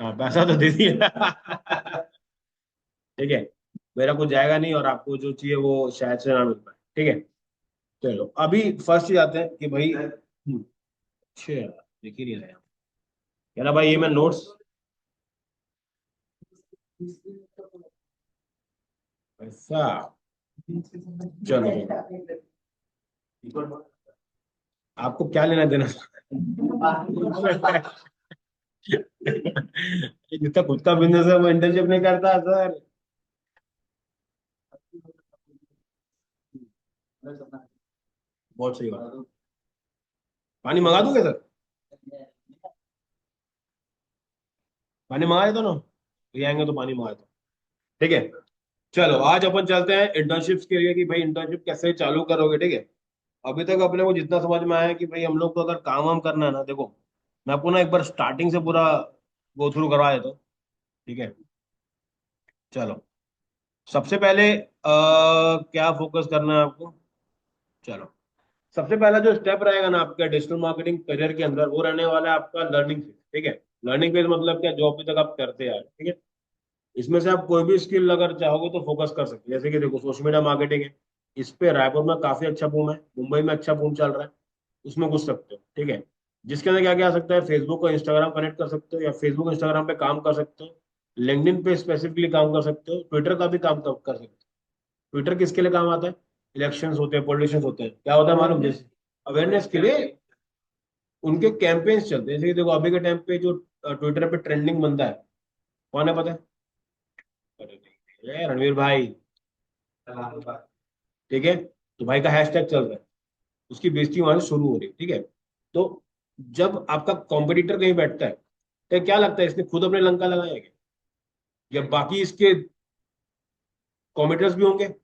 हाँ पैसा तो दे दिया। ठीक है। मेरा कुछ जाएगा नहीं और आपको जो चाहिए वो शायद से ना मिल पाए। ठीक है। चलो अभी फर्स्ट ही आते हैं कि भाई अच्छा देख ही नहीं रहे हैं। कह रहा भाई ये मैं नोट्स। ऐसा। चलो आपको क्या लेना देना। जितना खुद का बिजनेस है वो इंटर्नशिप नहीं करता सर। बहुत सही बात। पानी मंगा दोगे सर। पानी मंगा देता ना। ये आएंगे तो पानी मंगा दो। ठीक है। चलो आज अपन चलते हैं इंटर्नशिप्स के लिए कि भाई इंटर्नशिप कैसे चालू करोगे। ठीक है। अभी तक अपने को जितना समझ में आया है कि भाई हम लोग को अगर काम वाम करना है ना, देखो मैं आपको ना एक बार स्टार्टिंग से पूरा गो थ्रू करवा देता हूँ। ठीक है। चलो सबसे पहले क्या फोकस करना है आपको। चलो सबसे पहला जो स्टेप रहेगा ना आपका डिजिटल मार्केटिंग करियर के अंदर वो रहने वाला है आपका लर्निंग फेज। ठीक है। लर्निंग फेज मतलब क्या, जो अभी तक आप करते आ रहे हैं। ठीक है। इसमें से आप कोई भी स्किल अगर चाहोगे तो फोकस कर सकते हैं। जैसे कि देखो सोशल मीडिया मार्केटिंग है, इस पे रायपुर में काफी अच्छा बूम है, मुंबई में अच्छा बूम चल रहा है, उसमें घुस सकते हो। ठीक है। जिसके अंदर क्या क्या आ सकता है, फेसबुक और इंस्टाग्राम कनेक्ट कर सकते हो या फेसबुक इंस्टाग्राम पे काम कर सकते हो, लिंक्डइन पे स्पेसिफिकली काम कर सकते हो, ट्विटर का भी काम कर सकते हो। ट्विटर किसके लिए काम आता है, इलेक्शंस होते हैं, पॉलिटिशियंस होते हैं, क्या होता है मालूम, जैसे अवेयरनेस के लिए उनके कैंपेन्स चलते हैं। जैसे कि देखो अभी के टाइम पे जो ट्विटर पे ट्रेंडिंग बंदा है, कौन है पता है। अरे नहीं, ये रणवीर भाई। ठीक है। तो भाई का हैशटैग चल रहा है, उसकी बेइज्जती वहां से शुरू हो रही है। ठीक है। तो जब आपका कॉम्पिटिटर कहीं बैठता है तो क्या लगता है, इसने खुद अपने लंका लगाया है क्या, या बाकी इसके कॉम्पिटिटर्स भी होंगे।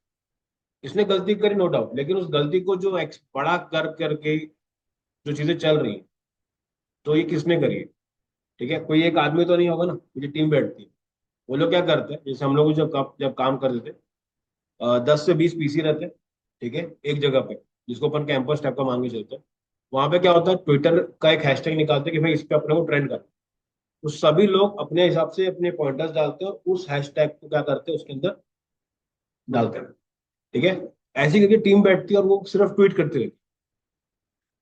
इसने गलती करी नो डाउट, लेकिन उस गलती को जो बड़ा कर करके जो चीजें चल रही है, तो ये किसने करी है। ठीक है। कोई एक आदमी तो नहीं होगा ना, मुझे टीम बैठती है। वो लोग क्या करते हैं, जैसे हम लोग जब काम करते थे, 10 से 20 पीसी रहते हैं। ठीक है। एक जगह पे, जिसको अपन कैंपस टाइप का मान के चलते हैं। वहां पे क्या होता है, ट्विटर का एक हैशटैग निकालते हैं कि भाई इस पे अपने को ट्रेंड कर। तो सभी लोग अपने हिसाब से अपने पॉइंटर्स डालते हैं और उस हैशटैग को क्या करते हैं उसके अंदर डालते हैं। ठीक है। ऐसी करके टीम बैठती है और वो सिर्फ ट्वीट करती रहती है।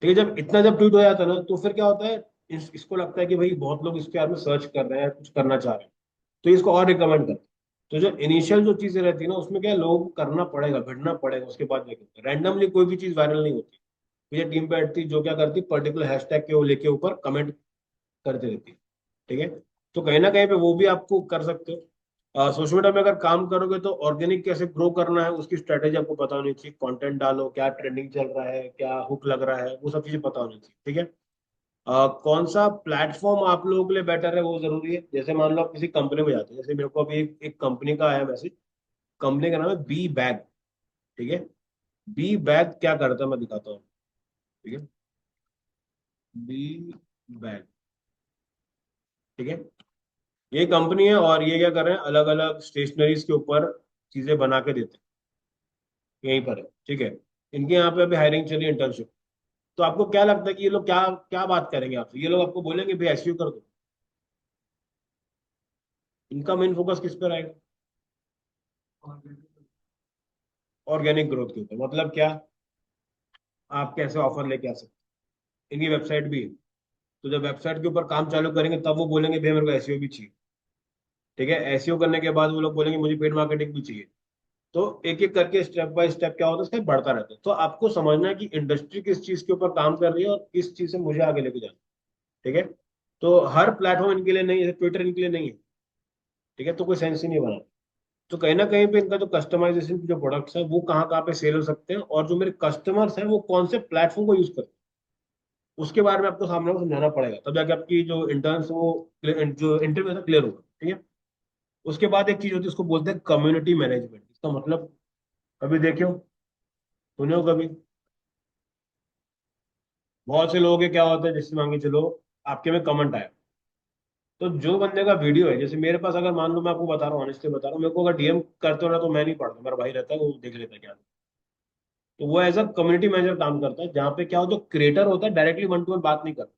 ठीक है। जब इतना जब ट्वीट हो जाता है ना, तो फिर क्या होता है, इसको लगता है कि भाई बहुत लोग इसके बारे में सर्च कर रहे हैं, कुछ करना चाह रहे हैं, तो इसको और रिकमेंड करते हैं। तो जो इनिशियल जो चीजें रहती है ना, उसमें क्या है, लोगों को करना पड़ेगा, भिड़ना पड़ेगा, उसके बाद जाके रैंडमली कोई भी चीज वायरल नहीं होती। तो ये टीम बैठती जो क्या करती, पर्टिकुलर हैशटैग के वो लेके ऊपर कमेंट करती रहती है। ठीक है। तो कहीं ना कहीं पे वो भी आपको कर सकते हो। सोशल मीडिया में अगर काम करोगे तो ऑर्गेनिक कैसे ग्रो करना है उसकी स्ट्रेटेजी आपको पता होनी चाहिए। कंटेंट डालो, क्या ट्रेंडिंग चल रहा है, क्या हुक लग रहा है, वो सब चीजें पता होनी चाहिए। ठीक है। कौन सा प्लेटफॉर्म आप लोगों के लिए बेटर है वो जरूरी है। जैसे मान लो आप किसी कंपनी में जाते हैं, जैसे मेरे को अभी एक कंपनी का आया मैसेज। कंपनी का नाम है बी बैग। ठीक है। बी बैग क्या करता है मैं दिखाता हूँ। ठीक है। B bag. ठीक है। ये कंपनी है और ये क्या कर रहे हैं, अलग अलग स्टेशनरीज के ऊपर चीजें बना के देते हैं, यहीं पर है। ठीक है। इनके यहाँ पे अभी हायरिंग चली है, इंटर्नशिप। तो आपको क्या लगता है कि ये लोग क्या क्या बात करेंगे आपसे, ये लोग आपको बोलेंगे भाई एसईओ कर दो। इनका मेन फोकस किस पे रहेगा, ऑर्गेनिक ग्रोथ के ऊपर। मतलब क्या, आप कैसे ऑफर लेके आ सकते हैं। इनकी वेबसाइट भी है, तो जब वेबसाइट के ऊपर काम चालू करेंगे तब वो बोलेंगे भाई मेरे को एसईओ भी चाहिए। ठीक है। एसईओ करने के बाद वो लोग बोलेंगे मुझे पेड मार्केटिंग भी चाहिए। तो एक एक करके स्टेप बाय स्टेप क्या होता है, स्टेप बढ़ता रहता है। तो आपको समझना है कि इंडस्ट्री किस चीज के ऊपर काम कर रही है और किस चीज से मुझे आगे लेके जाना है। ठीक है। तो हर प्लेटफॉर्म इनके लिए नहीं है, ट्विटर इनके लिए नहीं है। ठीक है। तो कोई सेंस ही नहीं बना। तो कहीं ना कहीं पे इनका जो कस्टमाइजेशन जो प्रोडक्ट्स है वो कहाँ कहाँ पे सेल हो सकते हैं, और जो मेरे कस्टमर्स हैं वो कौन से प्लेटफॉर्म को यूज करते हैं, उसके बारे में आपको सामने को समझाना पड़ेगा। तब जाके आपकी जो इंटर्न्स वो जो इंटरव्यू है क्लियर होगा। ठीक है। उसके बाद एक चीज होती है, उसको बोलते हैं कम्युनिटी मैनेजमेंट। इसका मतलब कभी देखियो, सुने हो कभी। बहुत से लोगों के क्या होता है, जैसे मांगे चलो आपके में कमेंट आया, तो जो बंदे का वीडियो है, जैसे मेरे पास अगर मान लो, मैं आपको बता रहा हूँ ऑनेस्टली बता रहा हूँ, मेरे को अगर डीएम करते हो ना तो मैं नहीं पढ़ता, मेरा भाई रहता है वो देख लेता है क्या। तो वो एज अ कम्युनिटी मैनेजर काम करता है, जहाँ पे क्या होता है, क्रिएटर होता है डायरेक्टली वन टू वन बात नहीं करता।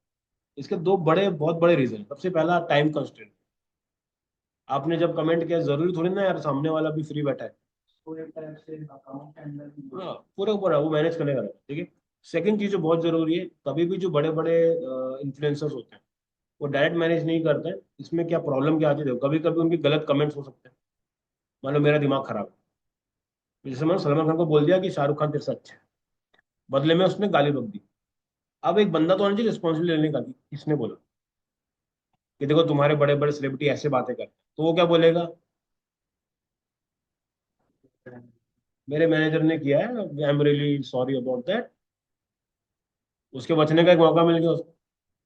इसके दो बड़े बहुत बड़े रीजन, सबसे पहला टाइम कंस्ट्रेंट। आपने जब कमेंट किया, जरूरी थोड़ी ना यार सामने वाला भी फ्री बैठा है। हाँ, पूरा पूरा वो मैनेज करने का रहता है, ठीक है। सेकंड चीज जो बहुत जरूरी है, कभी भी जो बड़े बड़े इन्फ्लुएंसर्स होते हैं वो डायरेक्ट मैनेज नहीं करते हैं। इसमें क्या प्रॉब्लम क्या आती है, कभी कभी उनके गलत कमेंट्स हो सकते हैं। मान लो मेरा दिमाग खराब है, जैसे मैंने सलमान खान को बोल दिया कि शाहरुख खान तेरे से अच्छा है, बदले में उसने गाली बक दी। अब एक बंदा तो होना चाहिए रिस्पॉन्सिबिलिटी लेने का कि किसने बोला कि देखो तुम्हारे बड़े बड़े सेलिब्रिटी ऐसे बातें करते हैं, तो वो क्या बोलेगा, मेरे मैनेजर ने किया है, I am really sorry about that. उसके बचने का एक मौका मिल गया उसको,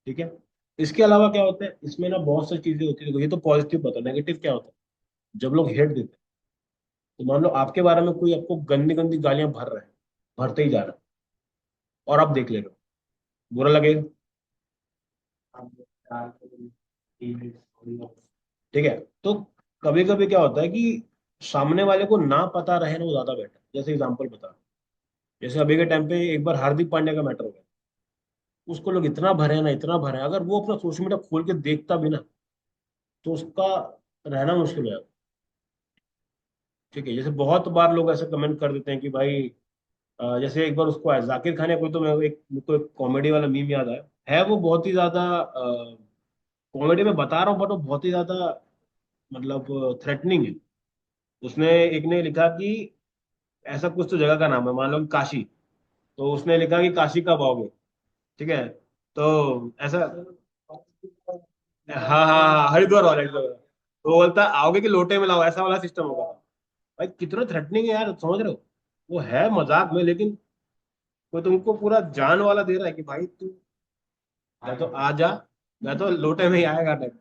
ठीक है। इसके अलावा क्या होता है इसमें ना, बहुत सारी चीजें होती है। देखो ये तो पॉजिटिव बता, नेगेटिव क्या होता है, जब लोग हेट देते हैं, तो मान लो आपके बारे में कोई आपको गंदी गंदी गालियां भर रहा है, भरते ही जा रहा है, और आप देख ले रहे हो, बुरा लगेगा, ठीक है। तो कभी कभी क्या होता है कि सामने वाले को ना पता रहे ना, वो ज्यादा बेटर। जैसे एग्जांपल बता, जैसे अभी के टाइम पे एक बार हार्दिक पांड्या का मैटर हो गया, उसको लोग इतना भरे ना, इतना भरे, अगर वो अपना सोशल मीडिया खोल के देखता भी ना, तो उसका रहना मुश्किल है, ठीक है। जैसे बहुत बार लोग ऐसे कमेंट कर देते हैं कि भाई जैसे एक बार उसको है जाकिर खान या कोई, तो मेरे को एक कॉमेडी वाला मीम याद आया है, वो बहुत ही ज्यादा कॉमेडी में बता रहा हूँ, बट वो बहुत ही ज्यादा मतलब थ्रेटनिंग है। उसने एक ने लिखा कि ऐसा कुछ तो जगह का नाम है, मान लो कि काशी, तो उसने लिखा कि काशी कब आओगे, ठीक है। तो ऐसा, हाँ हाँ हाँ, हरिद्वार वाला, हरिद्वार वाला। तो वो बोलता है, आओगे कि लोटे में लाओ, ऐसा वाला सिस्टम होगा। भाई कितना थ्रेटनिंग है यार, समझ रहे हो। वो है मजाक में, लेकिन वो तुमको पूरा जान वाला दे रहा है कि भाई तू या तो आ जा, या तो लोटे में ही आएगा टाइप।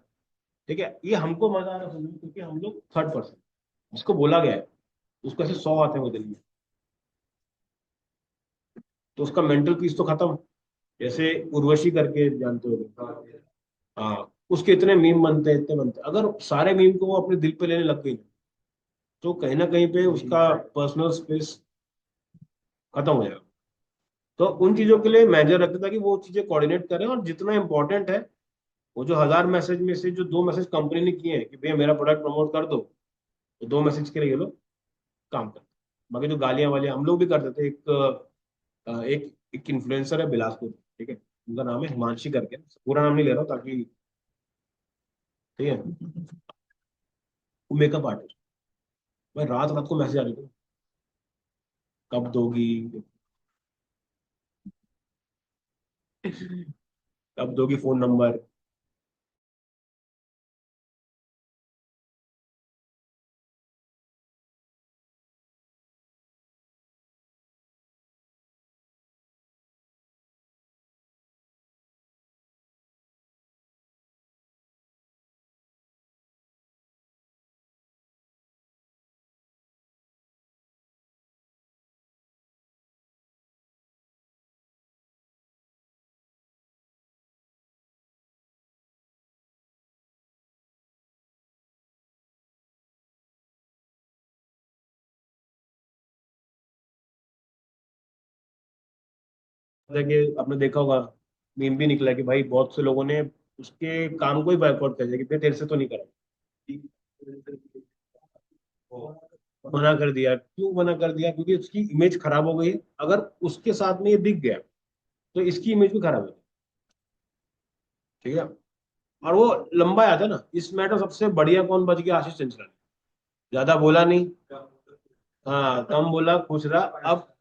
ठीक है, ये हमको मजा आ रहा है सुनने में, क्योंकि हम लोग थर्ड पर्सन, जिसको बोला गया है उसको ऐसे 100 आते हैं बदलने, तो उसका मेंटल पीस तो खत्म। जैसे उर्वशी करके जानते हो, हाँ, उसके इतने मीम बनते हैं, इतने बनते हैं। अगर सारे मीम को वो अपने दिल पे लेने लग गई, तो कहीं ना कहीं पे उसका पर्सनल स्पेस खत्म हो जाएगा। तो उन चीजों के लिए मेजर रखता था कि वो चीजें कोऑर्डिनेट करें, और जितना इंपॉर्टेंट है, वो जो 1000 मैसेज में से जो 2 मैसेज कंपनी ने किए हैं कि भैया मेरा प्रोडक्ट प्रमोट कर दो, तो 2 मैसेज के लिए ये लोग काम करते हैं। बाकी जो गालियां वालियां हम लोग भी करते थे। एक इन्फ्लुएंसर है बिलासपुर, ठीक है, उनका नाम है हिमांशी करके, पूरा नाम नहीं ले रहा हूँ ताकि, ठीक है। वो मेकअप आर्टिस्ट, मैं रात रात को मैसेज आ रही थी, कब दोगी, कब दोगी फोन नंबर। देखिए आपने देखा होगा, मीम भी निकला कि भाई बहुत से लोगों ने उसके काम को ही बॉयकॉट कर दिया कि भाई तेरे से तो नहीं करा। मना कर दिया, क्यों मना कर दिया, क्योंकि उसकी इमेज खराब हो गई। अगर उसके साथ में ये दिख गया, तो इसकी इमेज भी खराब हो गई, ठीक है। और वो लंबा आया था ना, इस मैटर सबसे बढ़िया कौन बच गया, आशीष चंचला ने। ज्यादा बोला नहीं, हाँ कम बोला, खुश रहा। अब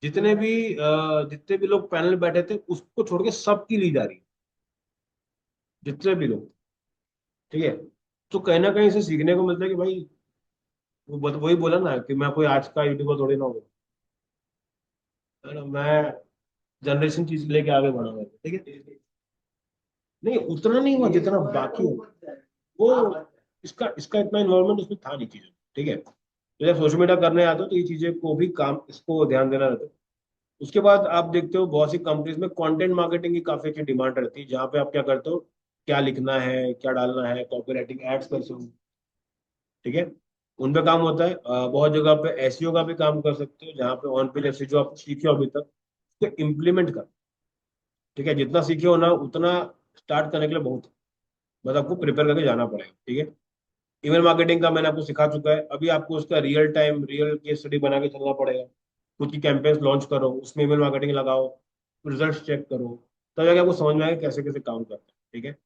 जितने भी लोग पैनल में बैठे थे, उसको छोड़ के सबकी ली जा रही है, जितने भी लोग, ठीक है। तो कहीं ना कहीं से सीखने को मिलता है कि भाई, वही बोला ना कि मैं कोई आज का यूट्यूबर थोड़ी ना हूँ, है ना। मैं जनरेशन चीज लेके आगे बढ़ा हुआ, ठीक है। नहीं उतना नहीं हुआ जितना बाकी हुआ। वो इसका इसका इतना इन्वॉल्वमेंट उसमें था नहीं चीजों, ठीक है। तो जब सोशल मीडिया करने आते हो, तो ये चीजें को भी काम, इसको ध्यान देना रहता है। उसके बाद आप देखते हो बहुत सी कंपनीज में कंटेंट मार्केटिंग की काफी अच्छी डिमांड रहती है, जहाँ पे आप क्या करते हो, क्या लिखना है, क्या डालना है, कॉपीराइटिंग, एड्स कैसे हो, ठीक है। उन पे काम होता है। बहुत जगह पे एसईओ का भी काम कर सकते हो, जहाँ पे ऑन पेज जैसे जो आप सीखे हो अभी तक, उसको इम्प्लीमेंट कर, ठीक है। जितना सीखे हो ना, उतना स्टार्ट करने के लिए बहुत है। बस आपको प्रिपेयर करके जाना पड़ेगा, ठीक है। ईमेल मार्केटिंग का मैंने आपको सिखा चुका है। अभी आपको उसका real time real case study बना के चलना पड़ेगा। खुद की कैंपेन्स लॉन्च करो, उसमें ईमेल मार्केटिंग लगाओ, रिजल्ट्स चेक करो, तब जाके आपको समझ में आएगा कैसे कैसे काम करता है। ठीक है।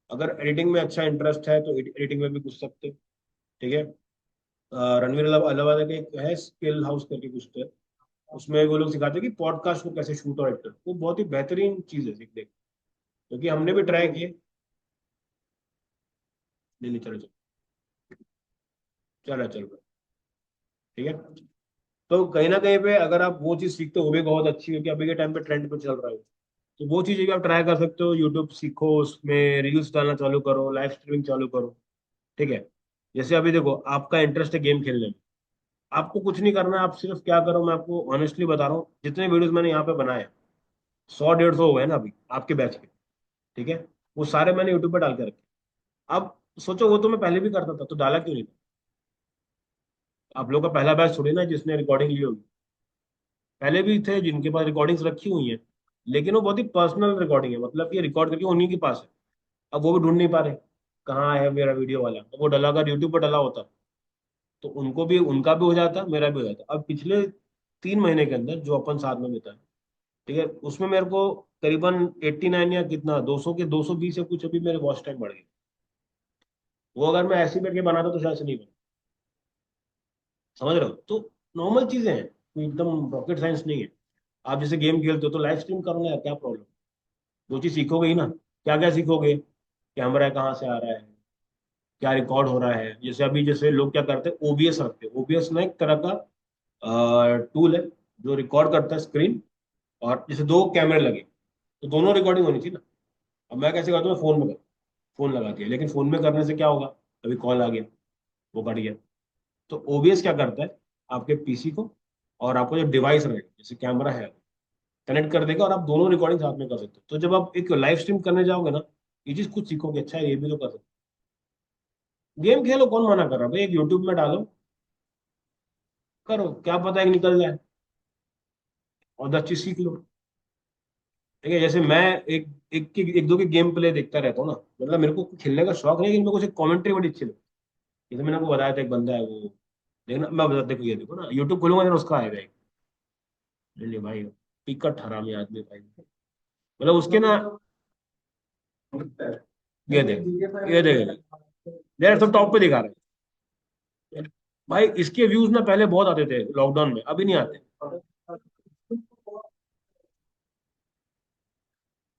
अगर एडिटिंग में अच्छा इंटरेस्ट है तो एडिटिंग में भी घुस सकते हो। ठीक है। रणवीर अलावाल का एक है स्किल हाउस करके कुछ तो है, उसमें वो लोग सिखाते हैं कि पॉडकास्ट को कैसे शूट और एडिट, वो बहुत ही बेहतरीन चीज है सीखने की, क्योंकि हमने भी ट्राई किए। नहीं नहीं, चलो चलो, चलो चलो, ठीक है। तो कहीं ना कहीं पे अगर आप वो चीज सीखते हो वो भी बहुत अच्छी है, कि अभी के टाइम पे ट्रेंड पे चल रहा है, तो वो चीजें भी आप ट्राई कर सकते हो। यूट्यूब सीखो, उसमें रील्स डालना चालू करो, लाइव स्ट्रीमिंग चालू करो। ठीक है। जैसे अभी देखो आपका इंटरेस्ट है गेम खेलने में, आपको कुछ नहीं करना है, आप सिर्फ क्या करो, मैं आपको ऑनेस्टली बता रहा हूँ, जितने वीडियोस मैंने यहाँ पे बनाए 100 150 हो गए ना अभी आपके बैच के। ठीक है। वो सारे मैंने यूट्यूब पे डाल के रखे। अब सोचो, वो तो मैं पहले भी करता था, तो डाला क्यों नहीं था? आप लोग का पहला बैच थोड़ी ना है जिसने रिकॉर्डिंग ली होगी। पहले भी थे जिनके पास रिकॉर्डिंग्स रखी हुई हैं, लेकिन वो बहुत ही पर्सनल रिकॉर्डिंग है, मतलब कि रिकॉर्ड करके उन्हीं के पास है। अब वो भी ढूंढ नहीं पा रहे कहाँ है मेरा वीडियो वाला, तो वो डला अगर यूट्यूब पर डला होता तो उनको भी, उनका भी हो जाता, मेरा भी हो जाता। अब पिछले 3 महीने के अंदर जो अपन साथ में बिताए, ठीक है, उसमें मेरे को करीबन 89 या कितना 200 के 220 या कुछ अभी मेरे वॉच टाइम बढ़ गए। वो अगर मैं ऐसे ही करके बनाता तो शायद से नहीं बना। समझ रहे हो? तो नॉर्मल चीजें हैं, कोई एकदम रॉकेट साइंस नहीं है। आप जैसे गेम खेलते हो तो लाइव स्ट्रीम करो ना यार, क्या प्रॉब्लम? वो चीज सीखोगे ही ना। क्या क्या सीखोगे? कैमरा कहाँ से आ रहा है, क्या रिकॉर्ड हो रहा है। जैसे अभी जैसे लोग क्या करते हैं, ओबीएस रखते हैं। ओबीएस ना एक तरह का टूल है जो रिकॉर्ड करता है स्क्रीन, और जैसे दो कैमरे लगे तो दोनों रिकॉर्डिंग होनी चाहिए ना। अब मैं कैसे करता हूँ, फोन में कर, फोन लगा दिया, लेकिन फोन में करने से क्या होगा, अभी कॉल आ गया, वो कट गया। तो ओबीएस क्या करता है, आपके पीसी को और आपको जो डिवाइस रहेगा जैसे कैमरा है कनेक्ट कर देगा, और आप दोनों रिकॉर्डिंग साथ में कर सकते हो। तो जब आप एक लाइव स्ट्रीम करने जाओगे ना, ये चीज खुद सीखोगे, अच्छा है ये भी तो कर सकते हो। गेम खेलो, कौन मना कर रहा है भाई, एक यूट्यूब में डालो, करो, क्या पता है कि निकल जाए और 10 चीज सीख लो। ठीक है। जैसे मैं एक दो के गेम प्ले देखता रहता हूँ ना, मतलब मेरे को खेलने का शौक नहीं, लेकिन मेरे को उसे कमेंट्री बड़ी अच्छी लगती है। जैसे मैंने आपको बताया था एक बंदा है वो, देखना मैं बता, देखो ये देखो ना, यूट्यूब खोलूंगा ना उसका आएगा एक। नहीं नहीं भाई, पिकट हरामी आदमी भाई, मतलब उसके ना, ये देख यार, तो टॉप पे दिखा रहे हैं भाई। इसके व्यूज ना पहले बहुत आते थे लॉकडाउन में, अभी नहीं आते।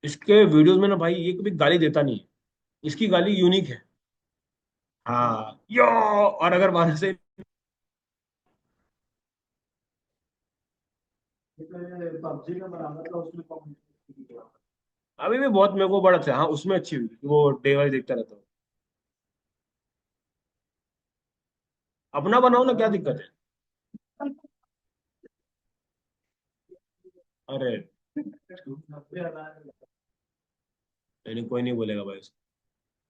इसके वीडियोस में ना भाई ये कभी गाली देता नहीं है, इसकी गाली यूनिक है। हाँ यो, और अगर वहां से पबजी में बराबर था उसमें अभी भी बहुत मेरे को बड़ा अच्छा, हाँ उसमें अच्छी हुई, वो डे वाइज देखता रहता हूँ। अपना बनाओ ना, क्या दिक्कत है? अरे नहीं नहीं, कोई नहीं बोलेगा भाई उसको।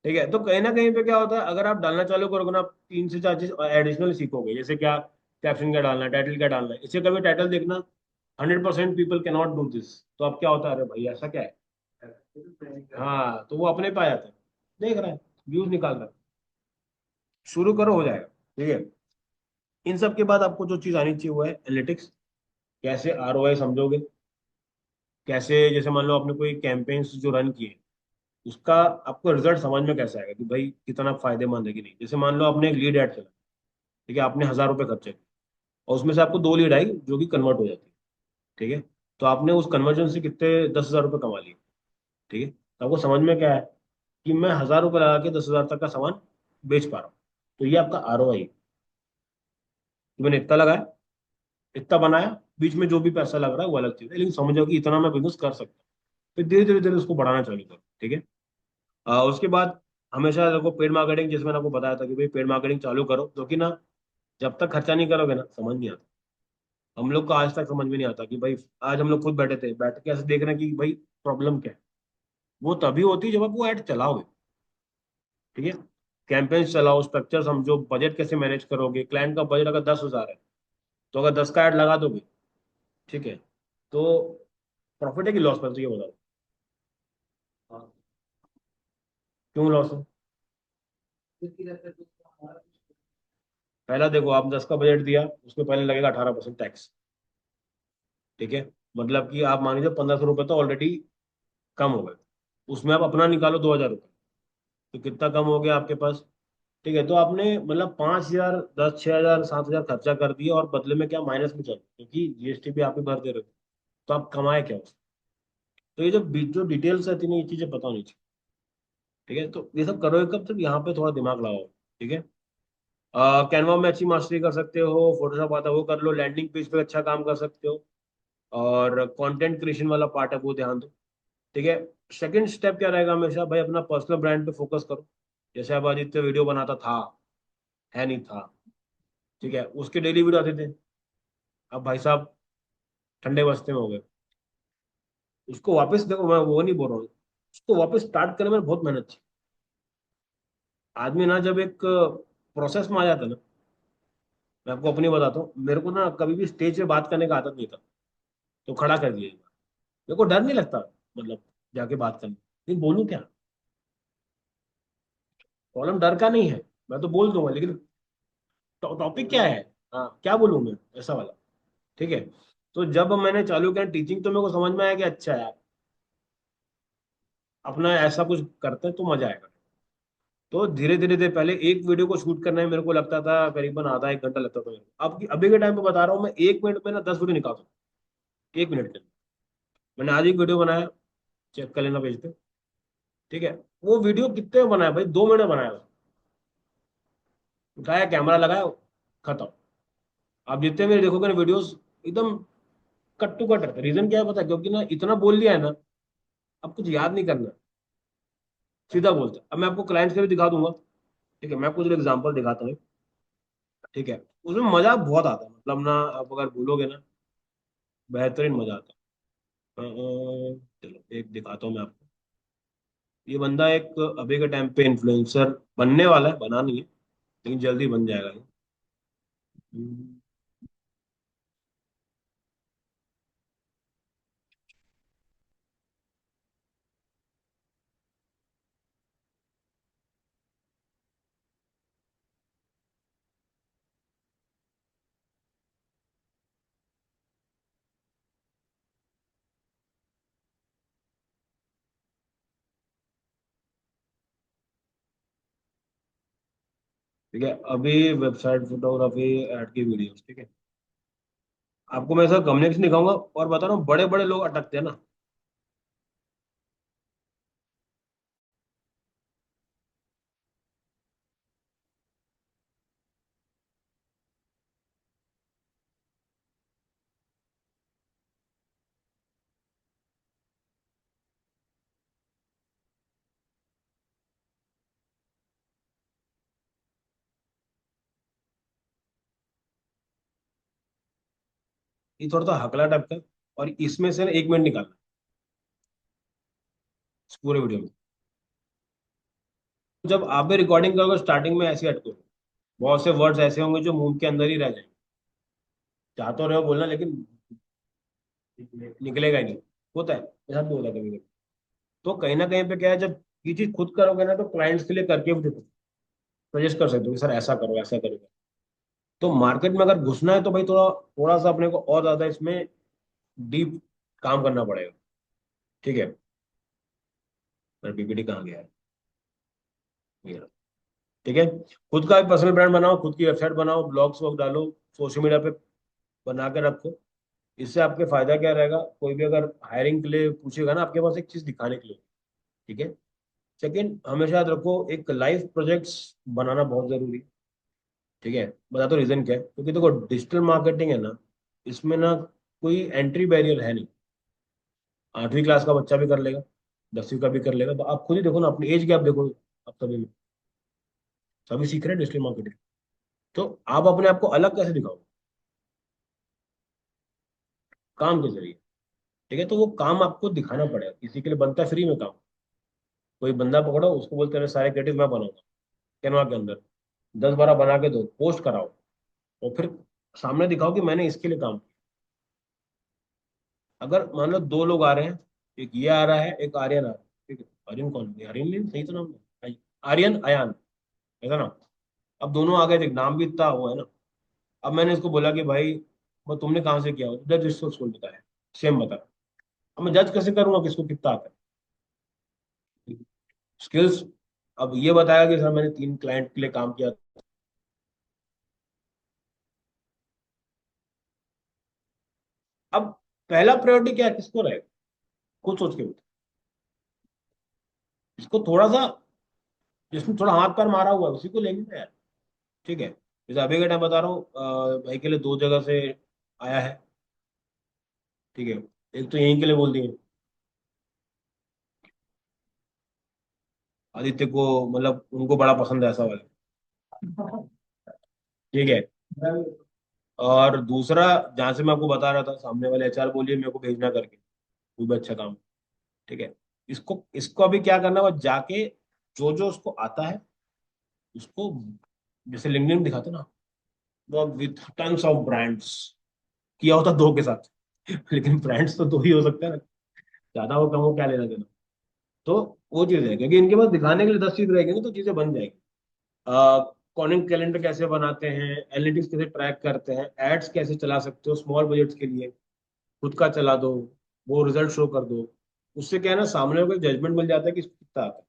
ठीक है। तो कहीं ना कहीं पे क्या होता है, अगर आप डालना चालू करोगे ना, आप 3 से 4 चीज एडिशनल सीखोगे। जैसे क्या, कैप्शन क्या डालना है, टाइटल क्या डालना है। इसे कभी टाइटल देखना, 100% people can not do this, तो अब क्या होता है, अरे भाई ऐसा क्या है। हाँ, तो वो अपने पे आ जाता है, देख रहा है, व्यूज निकाल रहा है। शुरू करो, हो जाएगा। ठीक है। इन सब के बाद आपको जो चीज आनी चाहिए वो है एनालिटिक्स। कैसे आरओआई समझोगे, कैसे, जैसे मान लो आपने कोई कैंपेन्स जो रन किए, उसका आपको रिजल्ट समझ में कैसे आएगा कि भाई कितना फायदेमंद है कि नहीं। जैसे मान लो आपने एक लीड ऐड चला, ठीक है, आपने 1,000 रुपये खर्चे, और उसमें से आपको 2 लीड आई जो कि कन्वर्ट हो जाती है। ठीक है। तो आपने उस कन्वर्जन से कितने 10,000 रुपये कमा लिए। ठीक है। तो आपको समझ में क्या है कि मैं 1,000 रुपये लगा के 10,000 तक का सामान बेच पा रहा हूँ। तो ये आपका आरओआई, कि मैंने इतना लगाया, इतना बनाया, बीच में जो भी पैसा लग रहा है वो अलग चीज है, लेकिन समझो कि इतना मैं बिजनेस कर सकता हूँ। फिर धीरे धीरे धीरे उसको बढ़ाना चालू करो। ठीक है। उसके बाद हमेशा देखो पेड मार्केटिंग, जिसमें मैंने आपको बताया था कि भाई पेड मार्केटिंग चालू करो, क्योंकि ना जब तक खर्चा नहीं करोगे ना समझ नहीं आता। हम लोग को आज तक समझ में नहीं आता कि भाई, आज हम लोग खुद बैठे थे, बैठ के ऐसे देख रहे हैं कि भाई प्रॉब्लम क्या है। वो तभी होती है जब आप वो ऐड चलाओगे। ठीक है। कैंपेन्स चलाओ, स्ट्रक्चर समझो, बजट कैसे मैनेज करोगे। क्लाइंट का बजट अगर 10,000 है, तो अगर 10 का ऐड लगा दोगे, ठीक है, तो प्रॉफिट है कि लॉस में, तो ये बताओ। हाँ। क्यों लॉस है? पहला देखो, आप 10 का बजट दिया, उसमें पहले लगेगा 18% टैक्स। ठीक है, मतलब कि आप मान लीजिए 1500 रुपये तो ऑलरेडी कम हो गए। उसमें आप अपना निकालो 2000 रुपये, तो कितना कम हो गया आपके पास। ठीक है, तो आपने मतलब 5 हजार, 10, 6 हजार, 7 हजार खर्चा कर दिया, और बदले में क्या, माइनस में चल, क्योंकि जीएसटी भी आप ही भर दे रहे हो। तो आप कमाए क्या उससे? तो ये जो डिटेल्स रहती है ना, ये चीजें पता होनी चाहिए। ठीक है, तो ये सब करोगे कब, तक यहाँ पे थोड़ा दिमाग लगाओ। ठीक है, कैनवा में अच्छी मास्टरी कर सकते हो, फोटोशॉप आता है वो कर लो, लैंडिंग पेज पे अच्छा काम कर सकते हो, और कंटेंट क्रिएशन वाला पार्ट है वो ध्यान दो। ठीक है, सेकंड स्टेप क्या रहेगा, हमेशा भाई अपना पर्सनल ब्रांड पे फोकस करो। जैसे अब आदित्य वीडियो बनाता था, है नहीं था, ठीक है, उसके डेली वीडियो आते थे, अब भाई साहब ठंडे बस्ते में हो गए। उसको वापस देखो, मैं वो नहीं बोल रहा हूँ, उसको वापस स्टार्ट करने में बहुत मेहनत थी। आदमी ना जब एक प्रोसेस में आ जाता है ना, मैं आपको अपनी बताता हूँ, मेरे को ना कभी भी स्टेज पे बात करने का आदत नहीं था, तो खड़ा कर दिया एक बार। मेरे को डर नहीं लगता, मतलब जाके बात करने, लेकिन बोलूँ क्या, प्रॉब्लम डर का नहीं है, मैं तो बोल दूंगा, लेकिन टॉपिक क्या है, हाँ क्या बोलूँ मैं, ऐसा वाला। ठीक है, तो जब मैंने चालू किया टीचिंग, तो मेरे को समझ में आया कि अच्छा यार, अपना ऐसा कुछ करते हैं तो मजा आएगा। तो धीरे धीरे धीरे, पहले एक वीडियो को शूट करने में मेरे को लगता था करीबन आधा एक घंटा लगता था मेरे को। अब अभी के टाइम पे बता रहा हूँ, मैं 1 मिनट में ना 10 वीडियो निकालता हूँ, 1 मिनट के अंदर। मैंने आज एक वीडियो बनाया, चेक कर लेना पेज पे। ठीक है, वो वीडियो कितने में बनाया भाई, 2 मिनट में बनाया, उठाया कैमरा लगाया, खत्म। आप जितने मेरे देखोगे ना वीडियोस, एकदम कट टू कट रहता है। रीजन क्या है पता है, क्योंकि ना इतना बोल लिया है ना, अब कुछ याद नहीं करना, सीधा बोलते हैं। अब मैं आपको क्लाइंट्स के भी दिखा दूंगा। ठीक है, मैं कुछ एग्जांपल दिखाता हूँ। ठीक है, उसमें मजा बहुत आता है, मतलब ना आप अगर बोलोगे ना, बेहतरीन मजा आता है। चलो एक दिखाता हूँ मैं आपको। ये बंदा एक अभी के टाइम पे इन्फ्लुएंसर बनने वाला है, बना नहीं है, लेकिन जल्दी बन जाएगा ये। हम्म, ठीक है, अभी वेबसाइट फोटोग्राफी ऐड की वीडियोस। ठीक है, आपको मैं सर कम्युनिकेशन दिखाऊंगा, और बता रहा हूँ बड़े बड़े लोग अटकते हैं ना। ये थोड़ा सा हकला टाइप का है, और इसमें से ना 1 मिनट निकालना है इस पूरे वीडियो में। जब आप भी रिकॉर्डिंग करोगे स्टार्टिंग में ऐसे अटको, बहुत से वर्ड्स ऐसे होंगे जो मुंह के अंदर ही रह जाएंगे, चाह तो रहे हो बोलना, लेकिन निकलेगा ही नहीं। होता है, ऐसा भी होता है कभी कभी। तो कहीं ना कहीं पे क्या है, जब ये चीज खुद करोगे ना, तो क्लाइंट्स के लिए करके भी देखो, सजेस्ट कर सकते हो कि सर ऐसा करो, ऐसा करो। तो मार्केट में अगर घुसना है, तो भाई थोड़ा थोड़ा सा अपने को और ज्यादा इसमें डीप काम करना पड़ेगा। ठीक है, पर पीपीटी कहाँ गया है, ये रहा। ठीक है, खुद का भी पर्सनल ब्रांड बनाओ, खुद की वेबसाइट बनाओ, ब्लॉग्स वॉग डालो, सोशल मीडिया पे बना के रखो। इससे आपके फायदा क्या रहेगा, कोई भी अगर हायरिंग के लिए पूछेगा ना, आपके पास एक चीज दिखाने के लिए। ठीक है, सेकंड, हमेशा याद रखो, एक लाइव प्रोजेक्ट्स बनाना बहुत जरूरी है। ठीक है, बता दो रीजन क्या है, क्योंकि देखो डिजिटल मार्केटिंग है ना, इसमें ना कोई एंट्री बैरियर है नहीं। 8वीं क्लास का बच्चा भी कर लेगा, 10वीं का भी कर लेगा। तो आप खुद ही देखो ना, अपनी एज गैप देखो, आप सभी में, सभी सीख रहे हैं डिजिटल मार्केटिंग। तो आप अपने आप को अलग कैसे दिखाओ, काम के जरिए। ठीक है, तो वो काम आपको दिखाना पड़ेगा, किसी के लिए बनता है फ्री में काम। कोई बंदा पकड़ो, उसको बोलते रहे सारे क्रिएटिव मैं बनाऊंगा, कैनवा के अंदर 10-12 बना के दो, पोस्ट कराओ, और फिर सामने दिखाओ कि मैंने इसके लिए काम किया। अगर मान लो 2 लोग आ रहे हैं, एक ये आ रहा है, एक आर्यन आ रहा है। ठीक है, आर्यन कौन है, आर्यन नहीं, सही तो नाम है, आर्यन अयान। ऐसा ना। अब दोनों आ गए थे, नाम भी इतना हुआ है ना। अब मैंने इसको बोला कि भाई वो तुमने कहाँ से किया, जज इसको स्कूल बताया, सेम बता। अब मैं जज कैसे करूंगा किसको कितना आता है स्किल्स। अब ये बताया कि सर मैंने 3 क्लाइंट के लिए काम किया। अब पहला प्रायोरिटी क्या है, किसको रहेगा, खुद सोच के बता। इसको थोड़ा सा, जिसने थोड़ा हाथ पैर मारा हुआ है उसी को लेंगे ना यार। ठीक है, जैसे अभी का टाइम बता रहा हूँ, भाई के लिए 2 जगह से आया है। ठीक है, एक तो यहीं के लिए बोल दिए, आदित्य को, मतलब उनको बड़ा पसंद है ऐसा वाला। ठीक है। और दूसरा, जहां से मैं आपको बता रहा था, सामने वाले एचआर बोलिए मेरे को भेजना करके, वो भी अच्छा काम। ठीक है, इसको इसको अभी क्या करना है, वो जाके जो जो उसको आता है उसको, जैसे लिंक्डइन दिखाते ना, वो विथ टन्स ऑफ ब्रांड्स, किया होता 2 के साथ लेकिन ब्रांड्स तो 2 ही हो सकते हैं ना, ज्यादा हो कम हो क्या लेना देना। तो वो चीज है, क्योंकि इनके पास दिखाने के लिए 10 चीज रहेगी ना, तो चीजें बन जाएगी। कॉर्निंग कैलेंडर कैसे बनाते हैं, एनालिटिक्स कैसे ट्रैक करते हैं, एड्स कैसे चला सकते हो स्मॉल बजट्स के लिए, खुद का चला दो, वो रिजल्ट शो कर दो। उससे क्या है ना, सामने को जजमेंट मिल जाता है कि इसको कितना आता है।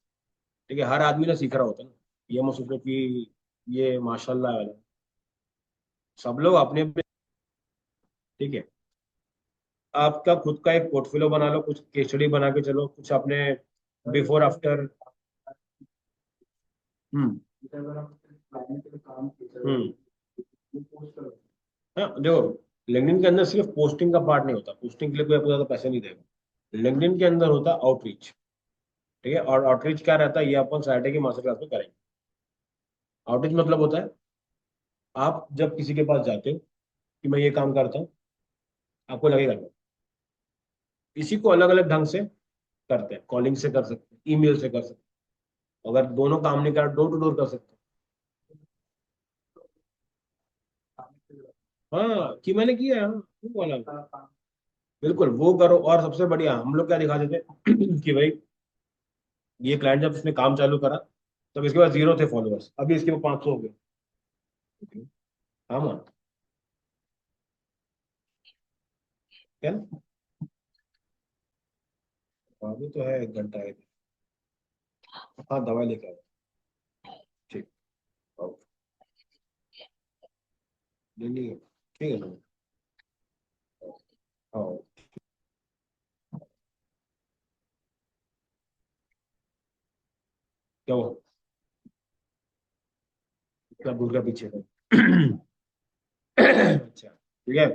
ठीक है, हर आदमी ना सीख रहा होता है ना, ये मत सोचो कि ये माशाल्लाह वाला, सब लोग अपने अपने। ठीक है, आपका खुद का एक पोर्टफोलियो बना लो, कुछ केस स्टडी बना के चलो, कुछ अपने बिफोर आफ्टर। हम्म। हम्म। हाँ देखो, लिंक्डइन के अंदर सिर्फ पोस्टिंग का पार्ट नहीं होता, पोस्टिंग के लिए कोई आपको ज्यादा पैसे नहीं देगा। लिंक्डइन के अंदर होता आउटरीच। ठीक है, और आउटरीच क्या रहता है, ये अपन सैटरडे की मास्टर क्लास में करेंगे। आउटरीच मतलब होता है, आप जब किसी के पास जाते हो कि मैं ये काम करता हूँ, आपको लगेगा नहीं। इसी को अलग अलग ढंग से करते हैं, कॉलिंग से कर सकते हैं, ईमेल से कर सकते हैं, अगर दोनों काम नहीं कर, डोर टू डोर कर सकते हैं। हाँ कि मैंने किया है, हाँ, क्यों बोला। बिल्कुल वो करो, और सबसे बढ़िया हम लोग क्या दिखा देते हैं कि भाई ये क्लाइंट जब इसने काम चालू करा, तब इसके पास 0 थे फॉलोअर्स, अभी इसके पास 500 हो गए। हाँ मान, क्या ना। अभी तो है 1 घंटा है। हाँ दवाई लेके आओ। ठीक। आओ, ले लियो। ठीक है ना। आओ। क्या हुआ, क्या भूल गया पीछे का। अच्छा ठीक है,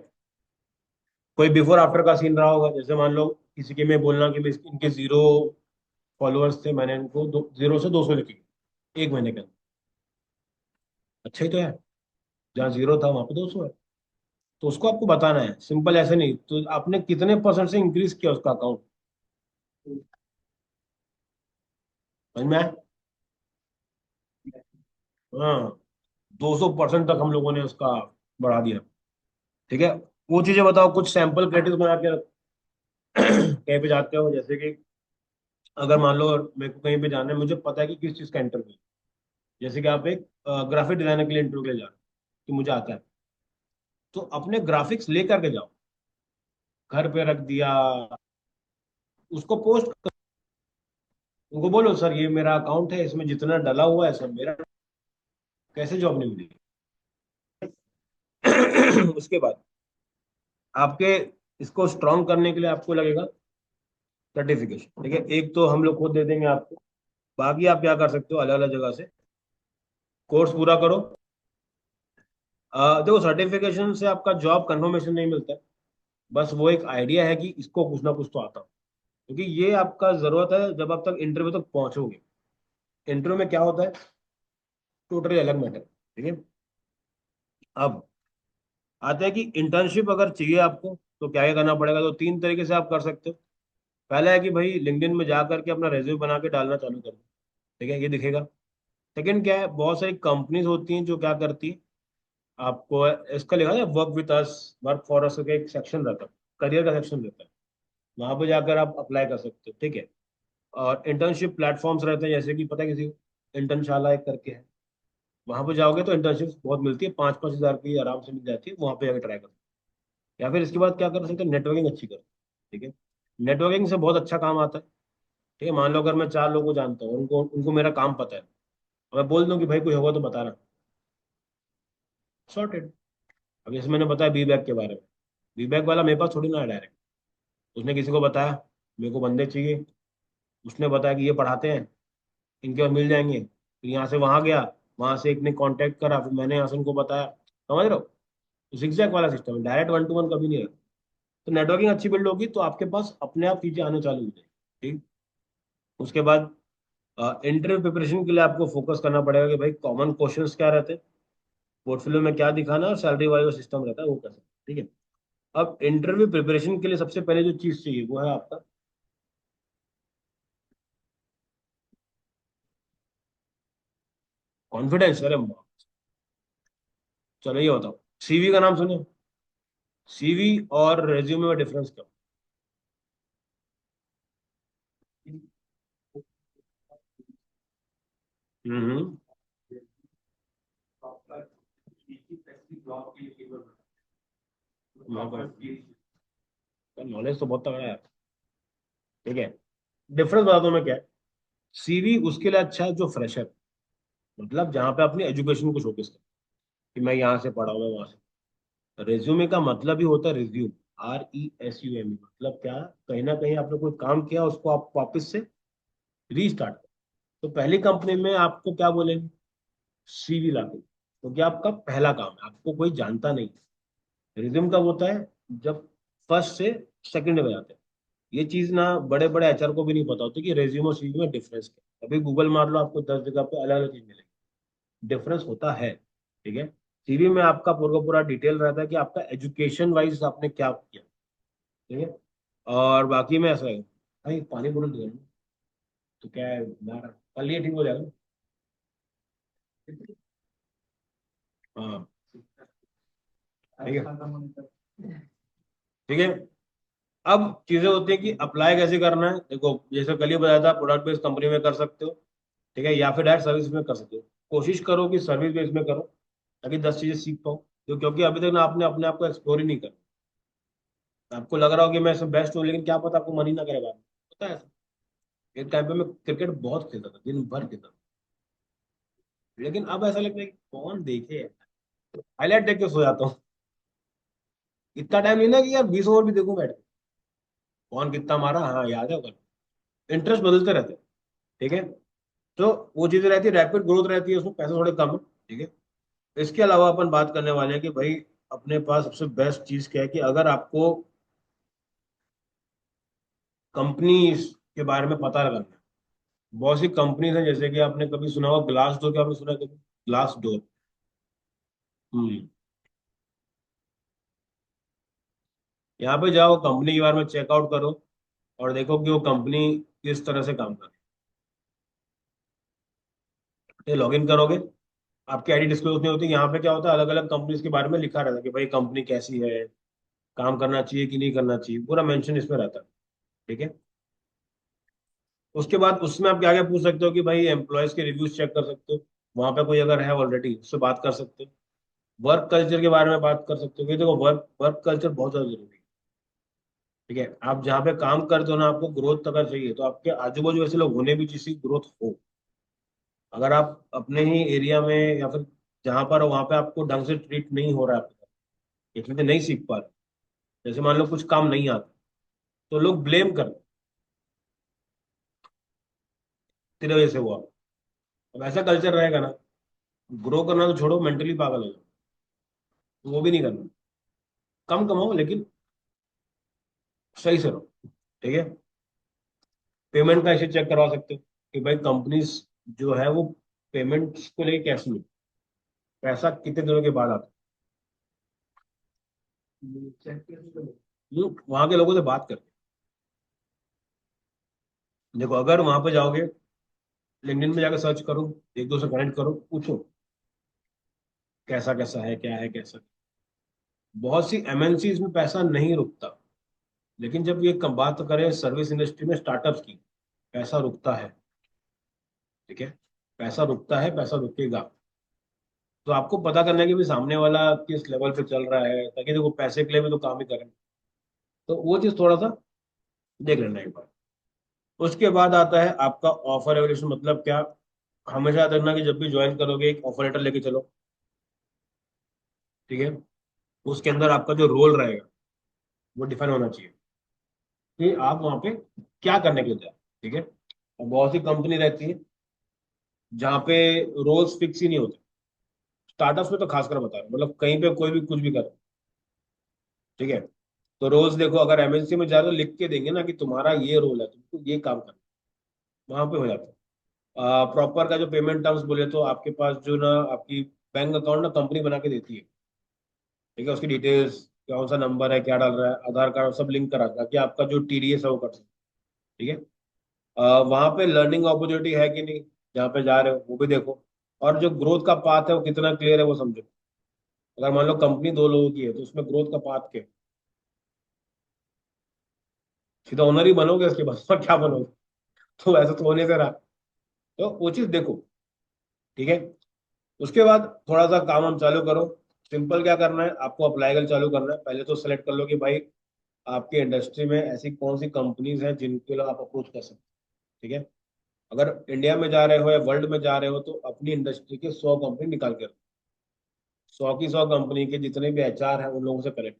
कोई बिफोर आफ्टर का सीन रहा होगा, जैसे मान लो किसी के, मैं बोलना कि मैं इनके 0 फॉलोअर्स थे, मैंने इनको 0 से 200 लिखी 1 महीने के अंदर। अच्छा ही तो है, जहाँ 0 था वहां पे 200 है। तो उसको आपको बताना है, सिंपल, ऐसे नहीं तो आपने कितने परसेंट से इंक्रीज किया उसका अकाउंट। समझ में आया? हाँ, 200% तक हम लोगों ने उसका बढ़ा दिया। ठीक है, वो चीजें बताओ, कुछ सैंपल क्रेडिट बना के कहीं पे जाते हो, जैसे कि अगर मान लो मेरे को कहीं पे जाना है, मुझे पता है कि किस चीज का इंटरव्यू, जैसे कि आप एक ग्राफिक डिजाइनर के लिए इंटरव्यू के लिए जा रहे हो, कि मुझे आता है, तो अपने ग्राफिक्स लेकर के जाओ, घर पे रख दिया, उसको पोस्ट कर, उनको बोलो सर ये मेरा अकाउंट है, इसमें जितना डला हुआ है सब मेरा, कैसे जॉब नहीं मिली। उसके बाद आपके इसको स्ट्रॉन्ग करने के लिए आपको लगेगा सर्टिफिकेशन। ठीक है, एक तो हम लोग खुद दे देंगे आपको, बाकी आप क्या कर सकते हो, अलग अलग जगह से कोर्स पूरा करो। देखो, सर्टिफिकेशन से आपका जॉब कंफर्मेशन नहीं मिलता है, बस वो एक आइडिया है कि इसको कुछ ना कुछ तो आता हो, क्योंकि ये आपका जरूरत है जब आप तक इंटरव्यू तक पहुंचोगे। इंटरव्यू में क्या होता है, टोटली अलग मैटर। ठीक है, अब आते हैं कि इंटर्नशिप अगर चाहिए आपको तो क्या क्या करना पड़ेगा, तो 3 तरीके से आप कर सकते हो। पहला है कि भाई लिंक्डइन में जा करके अपना रेज्यूमे बना के डालना चालू कर दो। ठीक है, ये दिखेगा। सेकंड क्या है, बहुत सारी कंपनीज होती हैं जो क्या करती है, आपको इसका लिखा है work with us, work for us का एक सेक्शन रहता है, करियर का सेक्शन रहता है, वहां पे जाकर आप अप्लाई कर सकते हो। ठीक है, और इंटर्नशिप प्लेटफॉर्म्स रहते हैं, जैसे कि पता है किसी को, इंटर्नशाला एक करके है, वहां पे जाओगे तो इंटर्नशिप बहुत मिलती है, 5-5 हज़ार की आराम से मिल जाती है, वहां पे जाकर ट्राई करो। या फिर इसके बाद क्या कर सकते हो, नेटवर्किंग अच्छी करो। ठीक है, नेटवर्किंग से बहुत अच्छा काम आता है। ठीक है, मान लो अगर मैं 4 लोगों को जानता हूँ और उनको उनको मेरा काम पता है, और मैं बोल दूं कि भाई कोई होगा तो बताना, सॉर्टेड। अब जैसे मैंने बताया बी बैग के बारे में, बी बैग वाला मेरे पास थोड़ी ना है डायरेक्ट, उसने किसी को बताया मेरे को बंदे चाहिए, उसने बताया कि ये पढ़ाते हैं, इनके पास मिल जाएंगे, फिर यहाँ से वहां गया, वहां से एक ने कांटेक्ट करा, फिर मैंने यहाँ से उनको बताया। समझ रहे हो, तो जिगजैग वाला सिस्टम है, डायरेक्ट 1 to 1 कभी नहीं रहता। तो नेटवर्किंग अच्छी बिल्ड होगी तो आपके पास अपने आप चीजें आने चालू हो जाएगी। ठीक, उसके बाद इंटरव्यू प्रिपरेशन के लिए आपको फोकस करना पड़ेगा कि भाई कॉमन क्वेश्चंस क्या रहते हैं, पोर्टफोलियो में क्या दिखाना, और सैलरी वाइज जो सिस्टम रहता है वो कैसे। ठीक है, अब इंटरव्यू प्रिपरेशन के लिए सबसे पहले जो चीज चाहिए वो है आपका कॉन्फिडेंस। अरे चलो ये बताओ, सीवी का नाम सुने? सीवी और रेज्यूमे में डिफरेंस क्या? हम्म। नॉलेज तो बहुत तगड़ा है। ठीक है, डिफरेंस बताता हूँ मैं क्या है। सीवी उसके लिए अच्छा है जो फ्रेशर, मतलब जहाँ पे अपनी एजुकेशन को शोकेस कर, कि मैं यहाँ से पढ़ा हूँ, मैं वहां से। रेज्यूमे का मतलब ही होता है रिज्यूम, RESUME, मतलब क्या, कहीं ना कहीं आपने कोई काम किया उसको आप वापस से रीस्टार्ट करो। तो पहली कंपनी में आपको क्या बोलेंगे, सीवी ला के, क्योंकि आपका पहला काम है, आपको कोई जानता नहीं। रिज्यूम कब होता है, जब फर्स्ट से सेकंड में जाते हैं। ये चीज ना बड़े बड़े एचआर को भी नहीं पता होती कि रेज्यूम और सीवी में डिफरेंस क्या है। अभी गूगल मार लो, आपको 10 जगह पे अलग अलग चीज मिलेगी, डिफरेंस होता है। ठीक है, सीवी में आपका पूरा पूरा डिटेल रहता है कि आपका एजुकेशन वाइज आपने क्या किया। ठीक है, और बाकी में ऐसा है, भाई पानी बोतल दे दो, तो क्या है यार, कल ये ठीक हो जाएगा। हाँ, ठीक है। ठीक है, अब चीजें होती है कि अप्लाई कैसे करना है। देखो जैसे कल ही बताया था, प्रोडक्ट बेस्ड कंपनी में कर सकते हो, ठीक है, या फिर डायरेक्ट सर्विस में कर सकते हो। कोशिश करो कि सर्विस बेस्ड में करो, ताकि 10 चीजें सीख पाओ। क्योंकि अभी तक ना आपने अपने आप को एक्सप्लोर ही नहीं करा। आपको लग रहा हो कि मैं इसमें बेस्ट हूँ, लेकिन क्या पता आपको मन ही ना करे बाद में। पता है ऐसा, एक टाइम पे मैं क्रिकेट बहुत खेलता था, दिन भर खेलता था, लेकिन अब ऐसा लगता है कि कौन देखे, हाईलाइट देख के सो जाता हूँ। इतना टाइम नहीं ना कि यार 20 ओवर भी देखूं बैठ के, कौन कितना मारा, हाँ याद है, इंटरेस्ट बदलते रहते हैं। ठीक है, तो वो चीजें रहती है, रैपिड ग्रोथ रहती है, उसमें पैसे थोड़े कम है। ठीक है, इसके अलावा अपन बात करने वाले हैं कि भाई अपने पास सबसे बेस्ट चीज क्या है, कि अगर आपको कंपनी के बारे में पता लगाना है, बहुत सी कंपनीज हैं, जैसे कि आपने कभी सुना होगा ग्लास डोर, क्या आपने सुना है कभी, ग्लास डोर? हम्म, यहाँ पे जाओ, कंपनी के बारे में चेकआउट करो, और देखो कि वो कंपनी किस तरह से काम कर रही है। लॉग इन करोगे, आपकी आईडी डिस्क्लोज नहीं होती। यहाँ पे क्या होता है, अलग अलग कंपनीज के बारे में लिखा रहता है कि भाई कंपनी कैसी है, काम करना चाहिए कि नहीं करना चाहिए, पूरा मेंशन इसमें रहता है। ठीक है, उसके बाद उसमें आप क्या क्या पूछ सकते हो कि भाई एम्प्लॉयज के रिव्यूज चेक कर सकते हो, वहां पे कोई अगर है ऑलरेडी उससे बात कर सकते हो। वर्क कल्चर के बारे में बात कर सकते हो, कि देखो वर्क वर्क कल्चर बहुत ज्यादा जरूरी है। ठीक है, आप जहाँ पे काम करते हो ना, आपको ग्रोथ अगर चाहिए तो आपके आजू बाजू ऐसे लोग होने भी जिसकी ग्रोथ हो। अगर आप अपने ही एरिया में या फिर जहाँ पर हो वहाँ पे आपको ढंग से ट्रीट नहीं हो रहा है, ये चीजें नहीं सीख पा रहे, जैसे मान लो कुछ काम नहीं आता, तो लोग ब्लेम करते, तेरे वजह से हुआ। अब ऐसा कल्चर रहेगा ना, ग्रो करना तो छोड़ो, मेंटली पागल हो जाओ, तो वो भी नहीं करना। कम कमाओ लेकिन सही से रहो। ठीक है, पेमेंट का इसे चेक करवा सकते हो कि भाई कंपनीज जो है वो पेमेंट्स को लेके कैसी है, पैसा कितने दिनों के बाद आता है। वहां के लोगों से बात करके देखो, अगर वहां पे जाओगे, लिंक्डइन में जाकर सर्च करो, एक दो से कनेक्ट करो, पूछो कैसा कैसा है, क्या है कैसा। बहुत सी एमएनसीज में पैसा नहीं रुकता, लेकिन जब ये बात करें सर्विस इंडस्ट्री में स्टार्टअप्स की, पैसा रुकता है। ठीक है, पैसा रुकता है, पैसा रुकेगा। तो आपको पता करना है कि भाई सामने वाला किस लेवल पे चल रहा है, ताकि देखो पैसे के लिए भी तो काम ही करें। तो वो चीज थोड़ा सा देख लेना एक बार। उसके बाद आता है आपका ऑफर एवोल्यूशन, मतलब क्या। हमेशा याद रखना कि जब भी ज्वाइन करोगे एक ऑफर लेटर लेके चलो, ठीक है। उसके अंदर आपका जो रोल रहेगा वो डिफाइन होना चाहिए कि आप वहां पे क्या करने के लिए जाए, ठीक है। और बहुत सी कंपनी रहती है जहाँ पे रोल्स फिक्स ही नहीं होते। स्टार्टअप्स में तो खासकर बता रहा हूँ, मतलब कहीं पे कोई भी कुछ भी कर, ठीक है। तो रोल्स देखो, अगर एमएनसी में जा रहे हो लिख के देंगे ना कि तुम्हारा ये रोल है, तुमको ये काम करना, वहां पे हो जाता है। प्रॉपर का जो पेमेंट टर्म्स बोले तो आपके पास जो ना आपकी बैंक अकाउंट ना कंपनी बना के देती है, ठीक है। उसकी डिटेल्स, कौन सा नंबर है, क्या डाल रहा है, आधार कार्ड सब लिंक करा था कि आपका जो टीडीएस है वो कर सकते, ठीक है। वहां पे लर्निंग अपॉर्चुनिटी है कि नहीं, जहाँ पे जा रहे हो वो भी देखो। और जो ग्रोथ का पाथ है वो कितना क्लियर है वो समझो। अगर मान लो कंपनी दो लोगों की है तो उसमें ग्रोथ का पाथ क्या है? सीधा ओनर ही बनोगे उसके बाद और क्या बनोगे? तो ऐसा तो होने से रहा। तो वो चीज देखो, ठीक है। उसके बाद थोड़ा सा काम हम चालू करो। सिंपल क्या करना है आपको, अप्लाई कर चालू करना है। पहले तो सेलेक्ट कर लो कि भाई आपके इंडस्ट्री में ऐसी कौन सी कंपनीज हैं जिनके लिए आप अप्रोच कर सकते हैं, ठीक है। अगर इंडिया में जा रहे हो या वर्ल्ड में जा रहे हो तो अपनी इंडस्ट्री के 100 कंपनी निकाल के रखो। 100 की 100 कंपनी के जितने भी एचआर हैं उन लोगों से करेक्ट,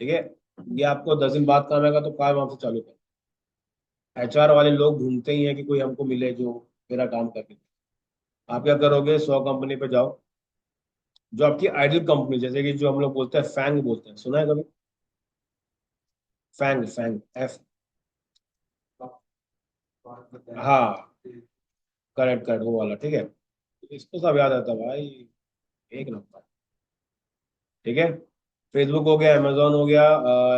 ठीक है। ये आपको 10 दिन बाद काम आएगा, तो काम आपसे चालू करो। एचआर वाले लोग ढूंढते ही हैं कि कोई हमको मिले जो मेरा काम करके। आप क्या करोगे, 100 कंपनी पे जाओ। जो आपकी आइडल कंपनी, जैसे कि जो हम लोग बोलते हैं फैंग बोलते हैं, सुना है कभी? Fang, fang, F. हाँ, करेक्ट करेक्ट, वो वाला, ठीक है। इसको सब याद आता है भाई, एक नंबर, ठीक है। फेसबुक हो गया, अमेजोन हो गया,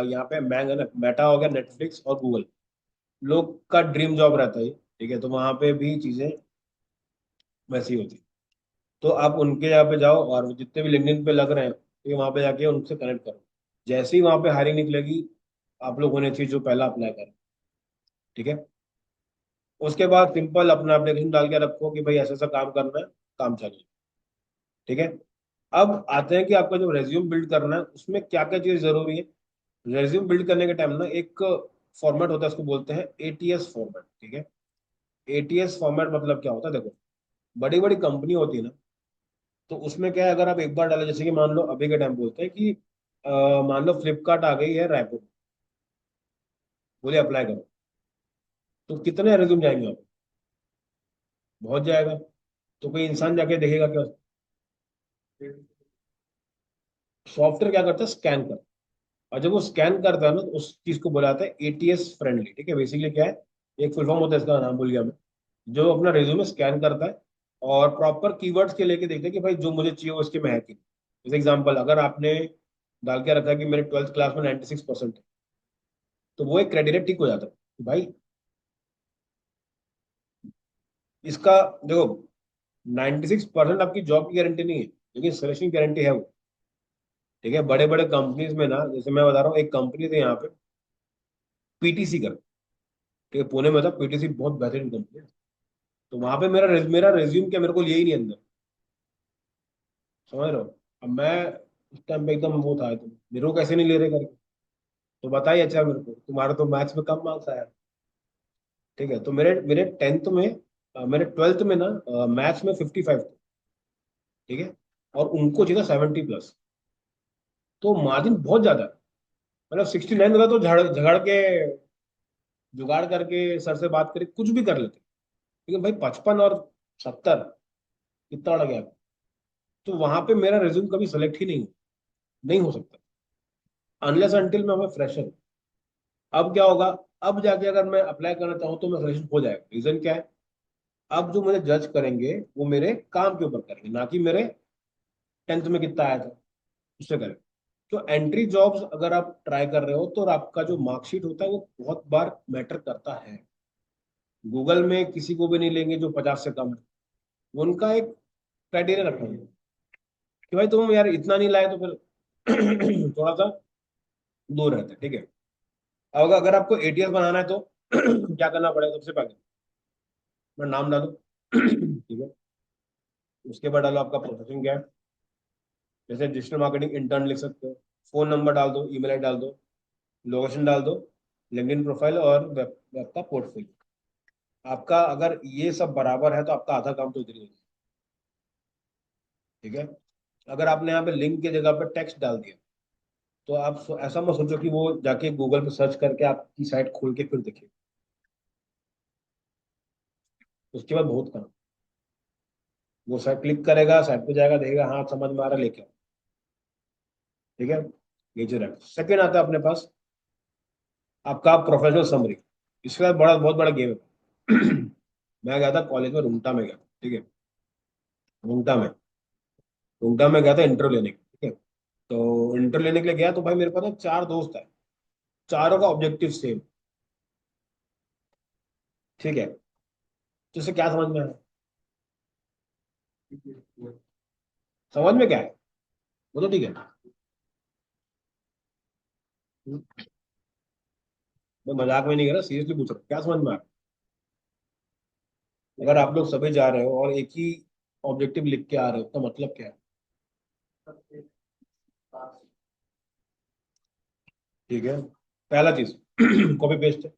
यहाँ पे मैंग है ना, मेटा हो गया, नेटफ्लिक्स और गूगल। लोग का ड्रीम जॉब रहता है, ठीक है। तो वहां पे भी चीजें वैसी होती है। तो आप उनके यहाँ पे जाओ और जितने भी लिंक्डइन पे लग रहे हैं, तो वहां पे जाके उनसे कनेक्ट करो। जैसे ही वहां पे हायरिंग निकलेगी, आप लोग होने चाहिए जो पहला अप्लाई करें, ठीक है। उसके बाद सिंपल अपना एप्लीकेशन डाल के रखो कि भाई ऐसा ऐसा काम करना है, काम चाहिए, ठीक है। अब आते हैं कि आपका जो रेज्यूम बिल्ड करना है उसमें क्या क्या चीज जरूरी है। रेज्यूम बिल्ड करने के टाइम ना एक फॉर्मेट होता है, उसको बोलते हैं एटीएस फॉर्मेट, ठीक है। एटीएस फॉर्मेट मतलब क्या होता है, देखो बड़ी बड़ी कंपनी होती है ना, तो उसमें क्या है, अगर आप एक बार डाले, जैसे कि मान लो अभी के टाइम बोलते हैं कि मान लो फ्लिपकार्ट आ गई है रायपुर, बोले अप्लाई करो, तो कितने रेज्यूम जाएंगे आप? बहुत जाएगा। तो कोई इंसान जाके देखेगा क्या? सॉफ्टवेयर क्या करता है, स्कैन करता है। और जब वो स्कैन करता है ना, तो उस चीज को बुलाता है एटीएस फ्रेंडली, ठीक है। बेसिकली क्या है, एक फुल फॉर्म होता है, इसका नाम भूल गया मैं। जो अपना रिज्यूमे स्कैन करता है और प्रॉपर कीवर्ड्स के लेके देखते हैं कि भाई जो मुझे चाहिए वो इसके में है कि नहीं। जैसे एग्जाम्पल, अगर आपने डाल के रखा है कि मेरे 12th क्लास में 96% है, तो वो एक क्राइटेरिया टिक हो जाता है कि भाई इसका, देखो 96% आपकी जॉब की गारंटी नहीं है, लेकिन सिलेक्शन गारंटी है वो, ठीक है। बड़े बड़े कंपनीज में ना, जैसे मैं बता रहा हूँ, एक कंपनी थी यहाँ पे, पीटीसी कर, ठीक है, पुणे में था। पीटीसी बहुत बेहतरीन कंपनी है। तो वहां पे मेरा रेज्यूम क्या, मेरे को लिए ही नहीं अंदर, समझ रहे हो। अब मैं उस टाइम पे एकदम वो था, तुम मेरे को कैसे नहीं ले रहे करके। तो बताइए, अच्छा मेरे को तुम्हारा तो मैथ्स में कम मार्क्स आया, ठीक है। तो मेरे मेरे 10th में, मेरे 12th में ना मैथ्स में 55 थे, ठीक है। और उनको चाहिए था 70+। तो मार्जिन बहुत ज्यादा है। मतलब 69 होता तो झड़ झगड़ के जुगाड़ करके सर से बात करके कुछ भी कर लेते, लेकिन भाई 55 और 70, कितना बड़ा गया। तो वहां पे मेरा रिज्यूम कभी सेलेक्ट ही नहीं हो सकता, अनलेस अनटिल मैं फ्रेशर। अब क्या होगा, अब जाके अगर मैं अप्लाई करना चाहूँ तो मैं सिलेक्शन हो जाएगा। रीजन क्या है, अब जो मुझे जज करेंगे वो मेरे काम के ऊपर करेंगे, ना कि मेरे 10th में कितना आया था उससे करेंगे। तो एंट्री जॉब्स अगर आप ट्राई कर रहे हो तो आपका जो मार्कशीट होता है वो बहुत बार मैटर करता है। गूगल में किसी को भी नहीं लेंगे जो 50 से कम है। वो उनका एक क्राइटेरिया रखेंगे कि भाई तुम यार इतना नहीं लाए, तो फिर थोड़ा सा दूर रहता है, ठीक है। अब अगर आपको एटीएस बनाना है तो क्या करना पड़ेगा, सबसे पहले मैं नाम डालू, ठीक है। उसके बाद डालो आपका प्रोफेशन क्या है, जैसे डिजिटल मार्केटिंग इंटर्न लिख सकते हो, फोन नंबर डाल दो, ईमेल आई डाल दो, लोकेशन डाल दो, लिंक्डइन प्रोफाइल और वेब वेब का पोर्टफोलियो। आपका अगर ये सब बराबर है तो आपका आधा काम तो इधर ही हो जाएगा। ठीक है। अगर आपने यहाँ पे लिंक की जगह पे टेक्स्ट डाल दिया, तो आप ऐसा मत सोचो कि वो जाके गूगल पे सर्च करके आपकी साइट खोल के फिर देखे, उसके बाद बहुत काम। वो साइट क्लिक करेगा, साइट पे जाएगा, देखेगा हाँ समझ में आ रहा, लेके आओ। ठीक है। ये जो है सेकेंड आता है अपने पास आपका प्रोफेशनल समरी। इसके बाद बड़ा बहुत बड़ा गेम है। मैं गया था कॉलेज में, रूमटा में गया, ठीक है। रूमटा में रूमटा में गया था इंटरव्यू लेने के लिए, ठीक है। तो इंटरव्यू लेने के लिए गया तो भाई मेरे पास ना चार दोस्त है, चारों का ऑब्जेक्टिव सेम। ठीक है। तो इससे क्या समझ में आया? समझ में क्या है? वो तो ठीक है। मैं मजाक में नहीं कर रहा, सीरियसली पूछ रहा हूँ, क्या समझ में आ रहा है? अगर आप लोग सभी जा रहे हो और एक ही ऑब्जेक्टिव लिख के आ रहे हो तो मतलब क्या है? ठीक है। पहला चीज कॉपी पेस्ट है।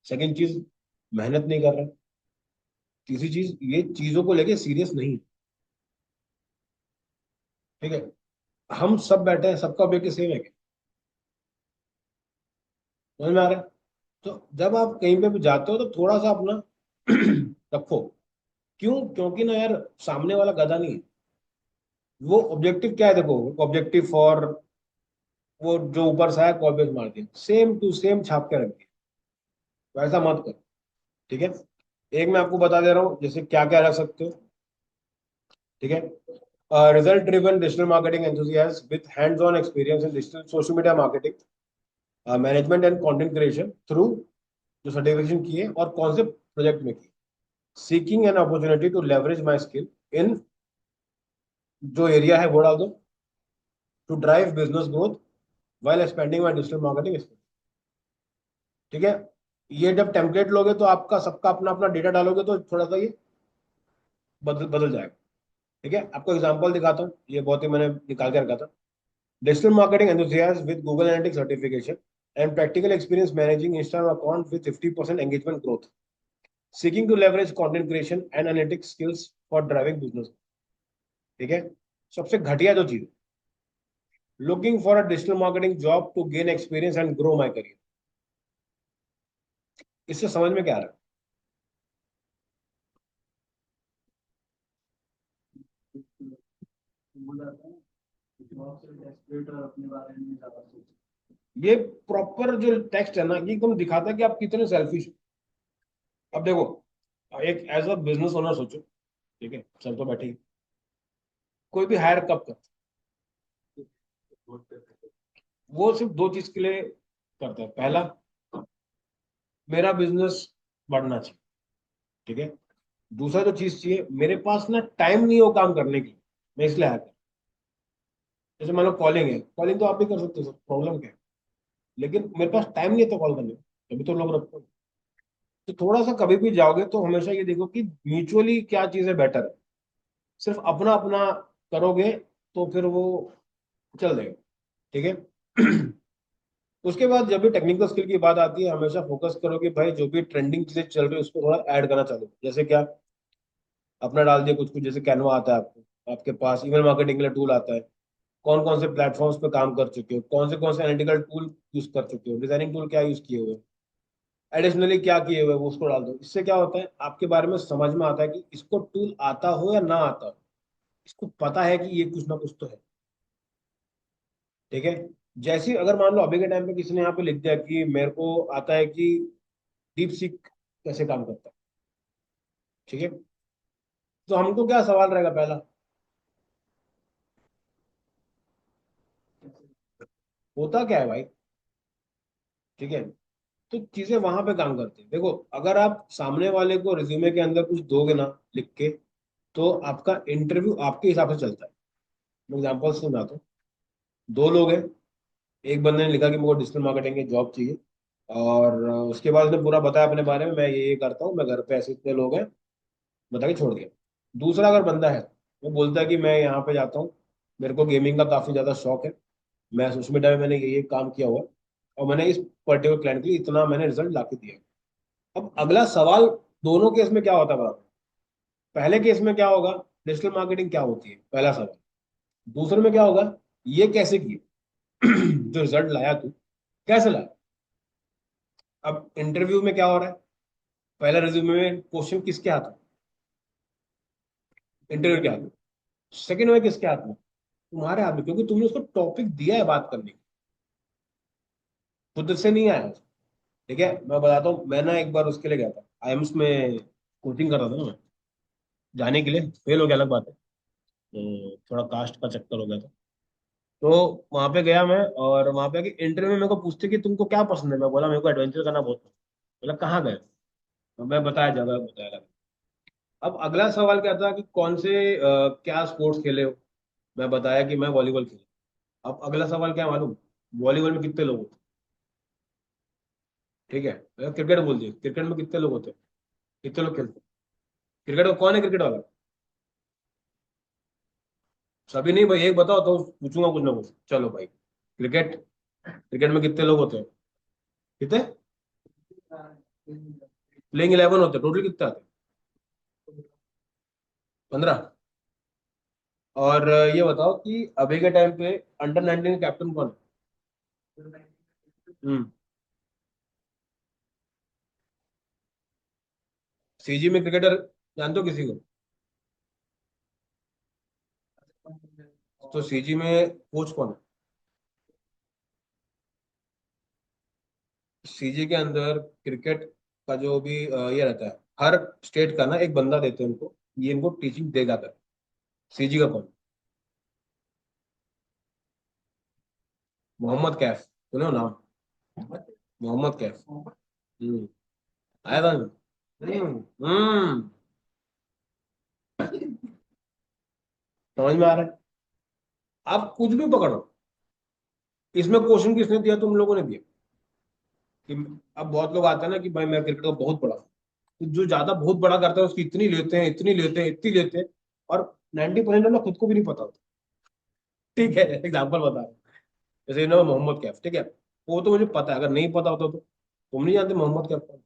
सेकंड चीज, मेहनत नहीं कर रहे। तीसरी चीज, ये चीजों को लेके सीरियस नहीं। ठीक है। हम सब बैठे हैं, सबका ऑब्जेक्टिव सेम है क्या? समझ में आ रहा है? तो जब आप कहीं पे भी जाते हो तो थोड़ा सा अपना रखो। क्यों? क्योंकि ना यार, सामने वाला गधा नहीं है। वो ऑब्जेक्टिव क्या है, देखो ऑब्जेक्टिव फॉर, वो जो ऊपर सा है कॉपी पेस्ट मार दिया, सेम टू सेम छाप के रख दिया। वैसा मत करो। ठीक है। एक मैं आपको बता दे रहा हूँ जैसे क्या क्या रख सकते हो। ठीक है। Result driven digital marketing enthusiast with hands on experience in digital social media marketing, management and content creation through, जो सर्टिफिकेशन किए और कौन से प्रोजेक्ट में किए। Seeking an opportunity to leverage my skill in, जो एरिया है वो डाल दो, to drive business growth while expanding my digital marketing skill. ठीक है। ये जब टेम्पलेट लोगे तो आपका सबका अपना अपना डेटा डालोगे तो थोड़ा सा ये बदल बदल जाएगा। ठीक है। आपको एग्जांपल दिखाता हूँ, ये बहुत ही मैंने निकाल के रखा था। Digital marketing enthusiast with Google analytics certification and practical experience managing Instagram account with 50% engagement growth, seeking to leverage content creation and analytics skills for driving business. ठीक है। सबसे घटिया जो चीज, looking for a digital marketing job to gain experience and grow my career. इससे समझ में क्या आ रहा है? ये प्रॉपर जो टेक्स्ट है ना, ये एकदम दिखाता है कि आप कितने सेल्फिश हो। अब देखो, एक एज अ बिजनेस ओनर सोचो, ठीक है, सब तो बैठे ही। कोई भी हायर कब करता है? वो सिर्फ दो चीज के लिए करता है। पहला, मेरा बिजनेस बढ़ना चाहिए। ठीक है। दूसरा जो चीज चाहिए, मेरे पास ना टाइम नहीं हो काम करने की, मैं इसलिए हायर कर। जैसे मान लो कॉलिंग है, कॉलिंग तो आप भी कर सकते हो, प्रॉब्लम क्या है? लेकिन मेरे पास टाइम नहीं है तो कॉल करने को, तभी तो लोग रखते हैं। तो थोड़ा सा कभी भी जाओगे तो हमेशा ये देखो कि म्यूचुअली क्या चीजें बेटर है। सिर्फ अपना अपना करोगे तो फिर वो चल देगा। ठीक है। उसके बाद जब भी टेक्निकल स्किल की बात आती है, हमेशा फोकस करो कि भाई जो भी ट्रेंडिंग चीजें चल रही है उसको थोड़ा ऐड करना चालू करो। जैसे क्या, अपना डाल दिया कुछ कुछ, जैसे कैनवा आता है आपको, आपके पास ईमेल मार्केटिंग के लिए टूल आता है, कौन कौन से प्लेटफॉर्म्स पे काम कर चुके हो, कौन से एनालिटिकल टूल यूज कर चुके हो, डिजाइनिंग टूल क्या यूज किए हुए, एडिशनली क्या किए हुए, वो उसको डाल दो। इससे क्या होता है, आपके बारे में समझ में आता है कि इसको टूल आता हो या ना आता हो, इसको पता है कि ये कुछ ना कुछ तो है। ठीक है। जैसे अगर मान लो अभी के टाइम पे किसी ने यहाँ पे लिख दिया कि मेरे को आता है कि डीप सीक कैसे काम करता है, ठीक है, तो हमको क्या सवाल रहेगा पहला, होता क्या है भाई? ठीक है। तो चीजें वहां पे काम करती है। देखो, अगर आप सामने वाले को रिज्यूमे के अंदर कुछ दोगे ना लिख के, तो आपका इंटरव्यू आपके हिसाब से चलता है। मैं एग्जाम्पल सुनाता हूँ। दो लोग हैं, एक बंदे ने लिखा कि मुझे डिजिटल मार्केटिंग की जॉब चाहिए, और उसके बाद उसने पूरा बताया अपने बारे में, मैं ये करता हूँ, मैं घर पे ऐसे इतने लोग हैं, बता के छोड़ दिया। दूसरा अगर बंदा है वो बोलता है कि मैं यहाँ पे जाता हूँ, मेरे को गेमिंग का काफी ज्यादा शौक है, मैं सोशल मीडिया में मैंने ये काम किया हुआ है, और मैंने इस पर्टिकुलर क्लाइंट के लिए इतना मैंने रिजल्ट ला के दिया। अब अगला सवाल, दोनों केस में क्या होता है बराबर? पहले केस में क्या होगा, डिजिटल मार्केटिंग क्या होती है, पहला सवाल। दूसरे में क्या होगा, ये कैसे किए जो रिजल्ट लाया तू, कैसे लाया? अब इंटरव्यू में क्या हो रहा है, पहला रिज्यूमे में क्वेश्चन किसके हाथ में, इंटरव्यू के हाथ में। सेकंड में किसके हाथ में, तुम्हारे हाथ में, क्योंकि तुमने उसको टॉपिक दिया है बात करने की, खुद से नहीं आया। ठीक है, मैं बताता हूँ, मैं ना एक बार उसके लिए गया था, आईएम्स में कोचिंग कर रहा था ना मैं, जाने के लिए फेल हो गया, अलग बात है, तो थोड़ा कास्ट का चक्कर हो गया था। तो वहां पे गया मैं, और वहां पे इंटरव्यू में मेरे को पूछते कि तुमको क्या पसंद है, मैं बोला मेरे को एडवेंचर करना बहुत पसंद है। बोला कहाँ गए, तो मैं बताया, जगह बताया लगा। अब अगला सवाल क्या था कि कौन से क्या स्पोर्ट्स खेले हो, मैं बताया कि मैं वॉलीबॉल खेला। अब अगला सवाल क्या है मालूम, वॉलीबॉल में कितने लोग होते हैं? ठीक है, क्रिकेट बोल दिए, क्रिकेट में कितने लोग होते हैं, कितने लोग खेलते हैं? क्रिकेट में कौन है क्रिकेट वाला? सभी नहीं भाई, एक बताओ तो पूछूंगा कुछ ना कुछ। चलो भाई, क्रिकेट, क्रिकेट में कितने लोग होते हैं, कितने? प्लेइंग 11 होते हैं, टोटल कितने आते हैं? 15। और ये बताओ कि अभी के टाइम पे अंडर 19 कैप्टन कौन है? हम्म। सीजी में क्रिकेटर जानते हो किसी को? तो सीजी में कोच कौन है? सीजी के अंदर क्रिकेट का जो भी ये रहता है, हर स्टेट का ना एक बंदा देते हैं उनको, ये इनको टीचिंग देगा कर। सीजी का कौन? मोहम्मद कैफ, सुनो नाम, मोहम्मद कैफ। हम्म। आया था। हम्म। समझ में आ रहा है? आप कुछ भी पकड़ो, इसमें क्वेश्चन किसने दिया, तुम लोगों ने दिया। कि अब बहुत लोग आते हैं ना कि भाई मैं क्रिकेट का बहुत बड़ा हूं। तो जो ज्यादा बहुत बड़ा करता है उसकी इतनी लेते हैं, इतनी लेते हैं, इतनी लेते हैं, और 90% लोग खुद को भी नहीं पता होता। ठीक है, एग्जाम्पल बता रहा हूँ। जैसे ना मोहम्मद कैफ, ठीक है, वो तो मुझे पता है, अगर नहीं पता होता तो तुम नहीं जानते मोहम्मद कैफ कौन?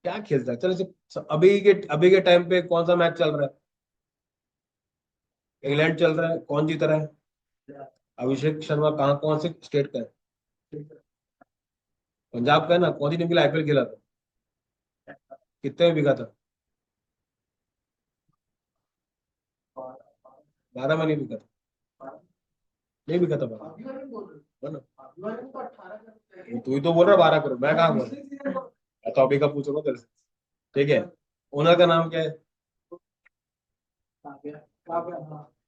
क्या खेलता है, चलो अभी के टाइम पे कौन सा मैच चल रहा है? इंग्लैंड चल रहा है, कौन जीत रहा है? अभिषेक शर्मा कहाँ, कौन से स्टेट का है? पंजाब का है ना, कौन सी टीम के लिए आईपीएल खेला था? कितने में बिका था? 12 में नहीं बिका था, नहीं बिका था 12, है ना? तू ही तो बोल रहा 12 करोड़, मैं कहाँ बोल रहा? मैं तो अभी का पूछ रहा हूँ तेरे से। ठीक है, ओनर का नाम क्या है?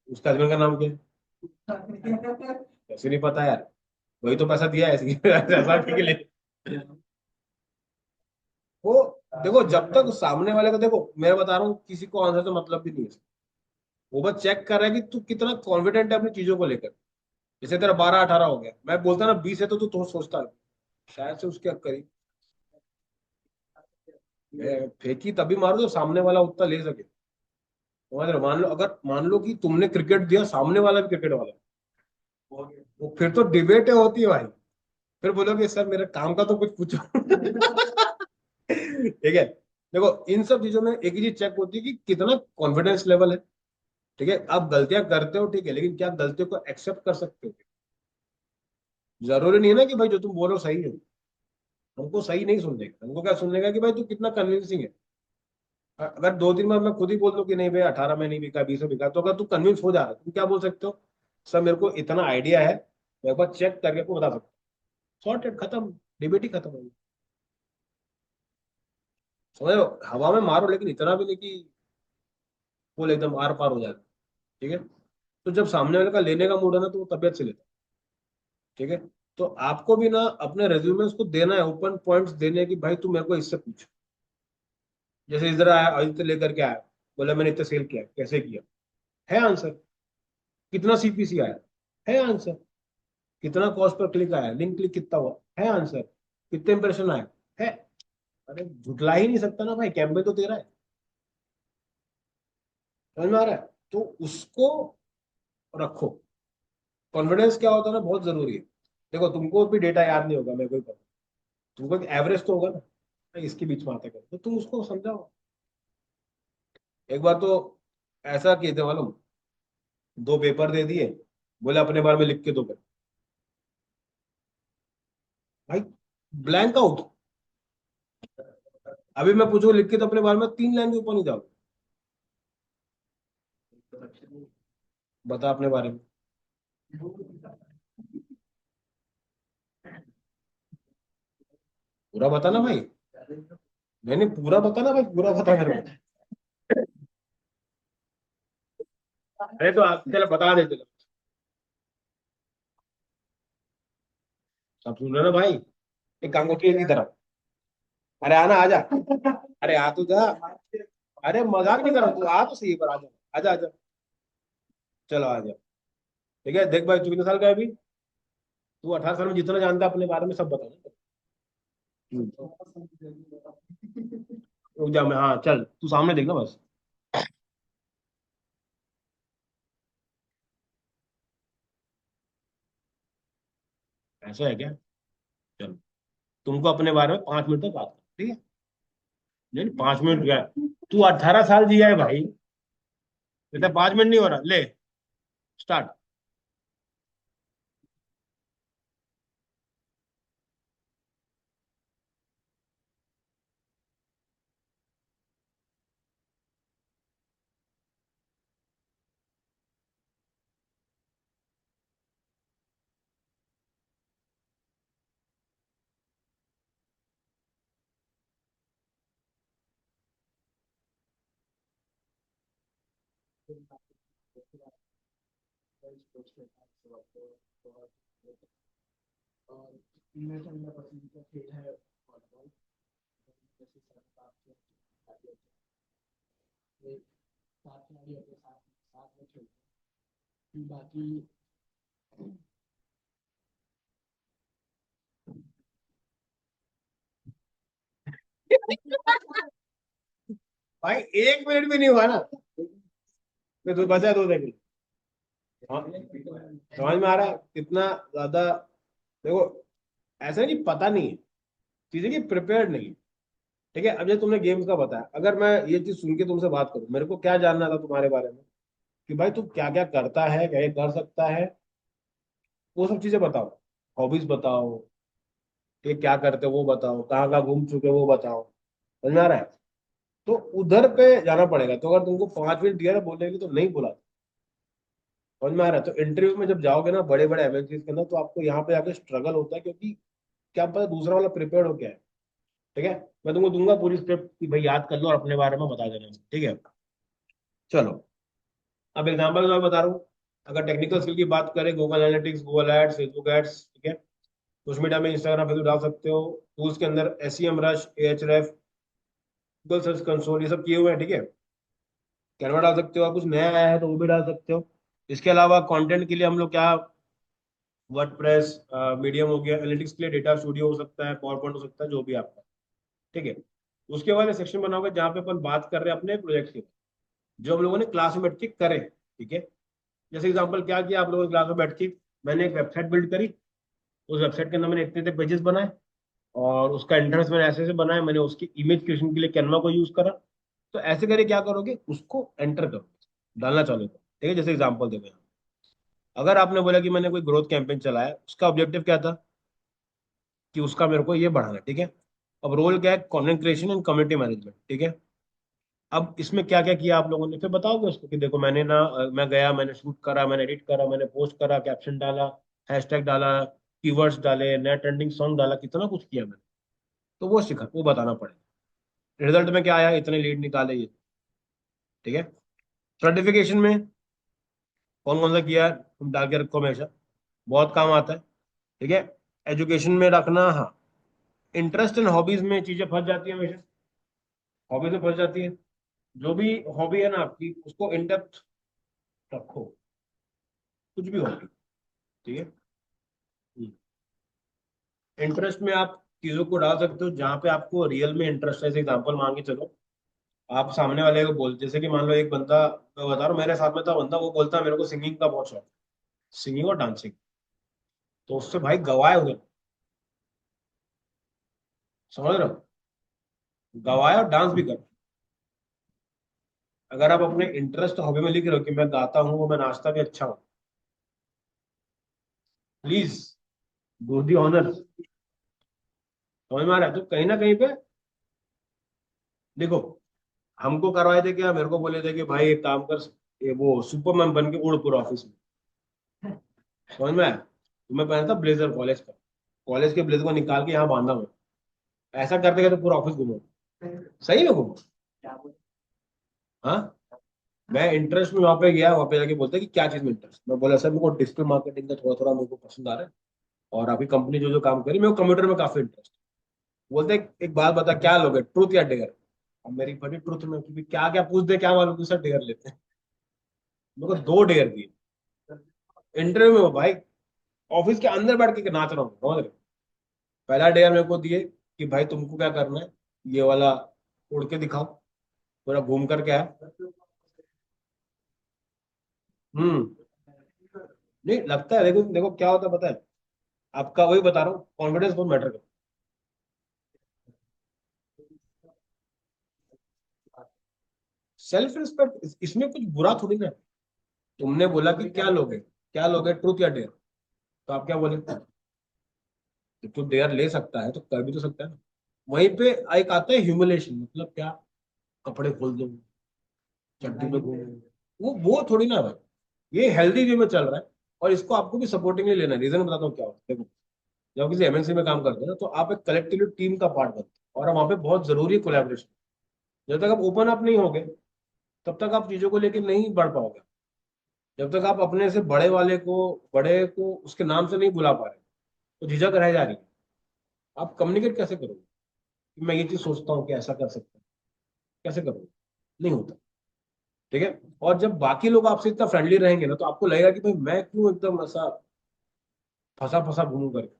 उसका हस्बैंड का नाम क्या है? कैसे नहीं पता यार, वही तो पैसा दिया है ऐसा के लिए। वो देखो, जब तक सामने वाले को, देखो मैं बता रहा हूँ, किसी को आंसर से मतलब भी नहीं है। वो बस चेक कर रहा है कि तू कितना कॉन्फिडेंट है अपनी चीजों को लेकर। जैसे तेरा 12-18 हो गया, मैं बोलता ना 20 है, तो तू तो सोचता है शायद से उसके करीब फेंकी तभी मारो तो सामने वाला उतना ले सके। समझ रहे हो? मान लो, अगर मान लो कि तुमने क्रिकेट दिया, सामने वाला भी क्रिकेट वाला, वो फिर तो डिबेट होती है भाई। फिर बोलोगे सर मेरे काम का तो कुछ पूछो ठीक है, देखो इन सब चीजों में एक ही चीज चेक होती है कि कितना कॉन्फिडेंस लेवल है। ठीक है, आप गलतियां करते हो ठीक है, लेकिन क्या गलतियों को एक्सेप्ट कर सकते हो? जरूरी नहीं है ना कि भाई जो तुम बोलो सही है। हमको सही नहीं सुनने का, हमको क्या सुनने का कि भाई तू कितना कन्विंसिंग है। अगर 2-3 बार मैं खुद ही बोल दूं कि नहीं भाई 18 में नहीं बिका, 20 में बिका, तो अगर तू कन्विंस हो जा रहा है, तुम क्या बोल सकते हो? सर मेरे को इतना आइडिया है, मैं एक बार चेक करके आपको बता सकता हूँ, सॉर्टेड, खत्म, डिबेट ही खत्म होगी। समझ लो, हवा में मारो लेकिन इतना भी नहीं कि फुल एकदम आर पार हो जाए। ठीक है, तो जब सामने वाले का लेने का मूड है ना, तो वो तबियत से लेता है। ठीक है, तो आपको भी ना अपने रेज्यूमे उसको देना है, ओपन पॉइंट्स देने हैं कि भाई तू मेरे को इससे पूछ। जैसे इधर आया, आदित्य लेकर के आया, बोला मैंने इतना सेल किया, कैसे किया, है आंसर? कितना सीपीसी आया, है आंसर? कितना कॉस्ट पर क्लिक आया, लिंक क्लिक कितना हुआ, है आंसर? कितने इंप्रेशन आया, है? अरे झुटला ही नहीं सकता ना भाई, कैंपबेल तो तेरा है। समझ में आ रहा है? तो उसको रखो। कॉन्फिडेंस क्या होता है ना, बहुत जरूरी है। देखो तुमको भी डेटा याद नहीं होगा, मेरे को भी पता। तुमको एक एवरेज तो होगा ना, भाई इसके बीच में आता है, तो तुम उसको समझाओ। एक बार तो ऐसा किए थे मालूम, दो पेपर दे दिए, बोले अपने बारे में लिख के दो भाई। भाई ब्लैंक आउट। अभी मैं पूछूं लिख के तो अपने बारे में 3 लाइन के ऊपर नहीं जाओ। बता अपने बारे में। पूरा बता ना भाई। नहीं नहीं, पूरा बता ना भाई, पूरा बता मेरे को। अरे तो आप चलो बता दे चलो। सब सुन रहे हो ना भाई। एक काम को की तरफ। अरे आना आजा। अरे आ तो जा। अरे मजाक नहीं कर रहा, तू आ तो सही पर आजा। आजा आजा। चलो आजा। ठीक है, देख भाई तू कितने साल का है अभी? तू 18 साल में जितना जानता है अपने बारे में सब बता दे। रुक जा मैं, हाँ चल तू सामने देखना बस। ऐसा है क्या? चलो, तुमको अपने बारे में 5 मिनट तक बात कर, ठीक है? नहीं 5 मिनट क्या, तू 18 साल जिया है भाई। इतना 5 मिनट नहीं हो रहा, ले स्टार्ट। भाई 1 मिनट भी नहीं हुआ ना, मैं तो बचा 2 सेकंड। हाँ, समझ में आ रहा है कितना ज्यादा। देखो, ऐसा नहीं पता नहीं है, चीजें की प्रिपेयर्ड नहीं है। ठीक है, अब जैसे तुमने गेम्स का बताया, अगर मैं ये चीज सुन के तुमसे बात करूं, मेरे को क्या जानना था तुम्हारे बारे में, कि भाई तू क्या क्या करता है, क्या क्या कर सकता है, वो सब चीजें बताओ। हॉबीज बताओ, ठीक है, क्या करते हो वो बताओ, कहाँ कहाँ घूम चुके हो वो बताओ। समझ में आ रहा है? तो उधर पे जाना पड़ेगा, तो अगर तुमको 5 मिनट दिया ना बोलने के लिए तो नहीं बोला। समझ में आ रहा है? तो इंटरव्यू में जब जाओगे ना बड़े बड़े एमएनसीज के अंदर, तो आपको यहाँ पे आके स्ट्रगल होता है, क्योंकि क्या पता दूसरा वाला प्रिपेयर्ड हो क्या है। ठीक है, मैं तुमको दूंगा पूरी स्क्रिप्ट कि भाई याद कर लो और अपने बारे में बता देना, ठीक है? चलो, अब एग्जाम्पल मैं बता रहा हूँ। अगर टेक्निकल स्किल की बात करें, Google analytics, Google ads, Facebook ads, ठीक है, सोशल मीडिया में इंस्टाग्राम फेसबुक डाल सकते हो। टूल्स के अंदर एसईएम रश, एएचरेफ, गूगल सर्च कंसोल, ये सब किए हुए हैं, ठीक है? कैनवा डाल सकते हो, आप कुछ नया आया है तो वो भी डाल सकते हो। इसके अलावा कंटेंट के लिए हम लोग क्या, वर्डप्रेस, मीडियम हो गया, एनालिटिक्स के लिए डेटा स्टूडियो हो सकता है, पावर पॉइंट हो सकता है, जो भी आपका। ठीक है, उसके बाद सेक्शन बनाओगे जहाँ पे अपन बात कर रहे हैं अपने प्रोजेक्ट की, जो हम लोगों ने क्लास में बैठ के करे। ठीक है, जैसे एग्जांपल क्या किया आप लोगों ने क्लास में बैठ के, मैंने एक वेबसाइट बिल्ड करी। उस वेबसाइट के अंदर मैंने इतने इतने पेजेस बनाए, और उसका इंटरफेस मैंने ऐसे ऐसे बनाया, मैंने उसकी इमेज क्रिएशन के लिए कैनवा को यूज करा। तो ऐसे करके क्या करोगे, उसको एंटर करो, डालना चालू करो। ठीक है, जैसे एग्जांपल देखो यहाँ। अगर आपने बोला कि मैंने कोई ग्रोथ कैंपेन चलाया, उसका ऑब्जेक्टिव क्या था, कि उसका मेरे को ये बढ़ाना है, ठीक है? अब रोल क्या है, content creation and community management, ठीक है? अब इसमें क्या क्या किया आप लोगों ने, फिर बताओगे उसको कि देखो मैंने ना मैं गया, मैंने शूट करा, मैंने एडिट करा, मैंने पोस्ट करा, कैप्शन डाला, हैशटैग डाला, कीवर्ड्स डाले, नया ट्रेंडिंग सॉन्ग डाला, कितना कुछ किया मैंने। तो वो सीखा, वो बताना पड़ेगा। रिजल्ट में क्या आया, इतने लीड निकाले ये। ठीक है, सर्टिफिकेशन में कौन कौन सा किया है, तुम डाल के रखो हमेशा, बहुत काम आता है। ठीक है, एजुकेशन में रखना, हाँ। इंटरेस्ट एंड हॉबीज में चीजें फंस जाती है हमेशा, हॉबीज में फंस जाती है। जो भी हॉबी है ना आपकी, उसको इन डेप्थ रखो, कुछ भी हॉबी। ठीक है, इंटरेस्ट में आप चीजों को डाल सकते हो जहाँ पे आपको रियल में इंटरेस्ट है। एग्जाम्पल मान के चलो, आप सामने वाले को बोल, जैसे कि मान लो एक बंदा, मैं बता रहा हूँ मेरे साथ में था बंदा, वो बोलता है मेरे को सिंगिंग का बहुत शौक, सिंगिंग और डांसिंग। तो उससे भाई गवाए उधर, समझ रहे हो, गवाए और डांस भी कर। अगर आप अपने इंटरेस्ट हॉबी में लिख रहे हो कि मैं गाता हूँ और मैं नाचता भी अच्छा हूँ, प्लीज डू दी ऑनर। समझ में आ रहा है? तो कहीं ना कहीं पे देखो, हमको करवाए थे क्या, मेरे को बोले थे कि भाई एक काम कर, ये वो सुपरमैन बन के उड़ पूरा ऑफिस में। समझ में आया? तो मैं पहना था ब्लेजर कॉलेज का, कॉलेज के ब्लेजर को निकाल के यहाँ बांधा हुआ, ऐसा करते करते पूरा ऑफिस घूमो। सही में घूमो। हाँ, मैं इंटरेस्ट में वहां पे गया, वहां पे जाके बोलते कि क्या चीज में इंटरेस्ट, मैं बोला सर मेरे को डिजिटल मार्केटिंग का थोड़ा थोड़ा मेरे को पसंद आ रहा है, और आपकी कंपनी जो जो काम करी मेरे को कंप्यूटर में काफी इंटरेस्ट। बोलते एक बात बता क्या लोगे, ट्रूथ या डेयर? अब मेरी बड़ी ट्रूथ में, क्योंकि क्या क्या पूछ दे क्या मालूम, दूसरा डेयर लेते हैं। मेरे को दो डेयर दिए इंटरव्यू में, वो भाई ऑफिस के अंदर बैठ के नाच रहा हूँ, समझ रहे हो? पहला डेयर मेरे को दिए कि भाई तुमको क्या करना है, ये वाला उड़ के दिखाओ, पूरा घूम करके आया। हम्म। नहीं लगता है, देखो देखो क्या होता है पता है, आपका वही बता रहा हूँ, कॉन्फिडेंस बहुत मैटर करता है। सेल्फ रिस्पेक्ट इसमें कुछ बुरा थोड़ी ना है। तुमने बोला कि क्या लोगे, क्या लोगे, ट्रूथ या डेयर? तो आप क्या बोले? तो डेयर ले सकता है तो कर भी तो सकता है ना। वहीं पे एक आता है ह्यूमिलेशन, मतलब क्या, कपड़े खोल दो, चड्डी में घूमो, वो थोड़ी ना है भाई। ये हेल्दी वे में चल रहा है, और इसको आपको भी सपोर्टिंगली लेना है। रीजन बताता हूँ क्या होता है। देखो, जब किसी एमएनसी में काम करते हैं ना, तो आप एक कलेक्टिव टीम का पार्ट बनते हैं, और वहाँ पे बहुत जरूरी है कोलैबोरेशन। जब तक आप ओपन अप नहीं होगे, तब तक आप चीजों को लेकर नहीं बढ़ पाओगे। जब तक आप अपने से बड़े वाले को, बड़े को उसके नाम से नहीं बुला पा रहे, तो झिझक रह जा रही है। आप कम्युनिकेट कैसे करोगे कि मैं ये चीज सोचता हूँ कि ऐसा कर सकते हैं? कैसे करोगे? नहीं होता। ठीक है। और जब बाकी लोग आपसे इतना फ्रेंडली रहेंगे ना, तो आपको लगेगा कि भाई मैं क्यों एकदम ऐसा फंसा फंसा घूमू करके।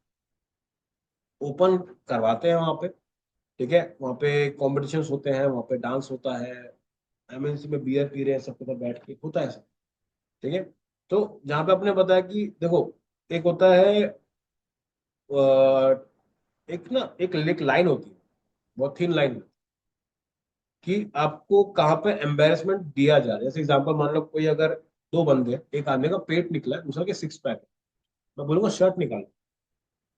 ओपन करवाते हैं वहां पे, ठीक है, वहां पे कॉम्पिटिशन्स होते हैं, वहां पे डांस होता है, एमएनसी में बियर पी रहे हैं सब कुछ बैठ के, होता है सब। ठीक है। तो जहाँ पे आपने बताया कि देखो, एक होता है एक ना, एक लाइन होती है, बहुत थिन लाइन, कि आपको कहाँ पे एम्बेरसमेंट दिया जा रहा है। जैसे एग्जांपल मान लो कोई अगर, दो बंदे हैं, एक आदमी का पेट निकला है, दूसरा के सिक्स पैक है, मैं बोलूंगा शर्ट निकालो।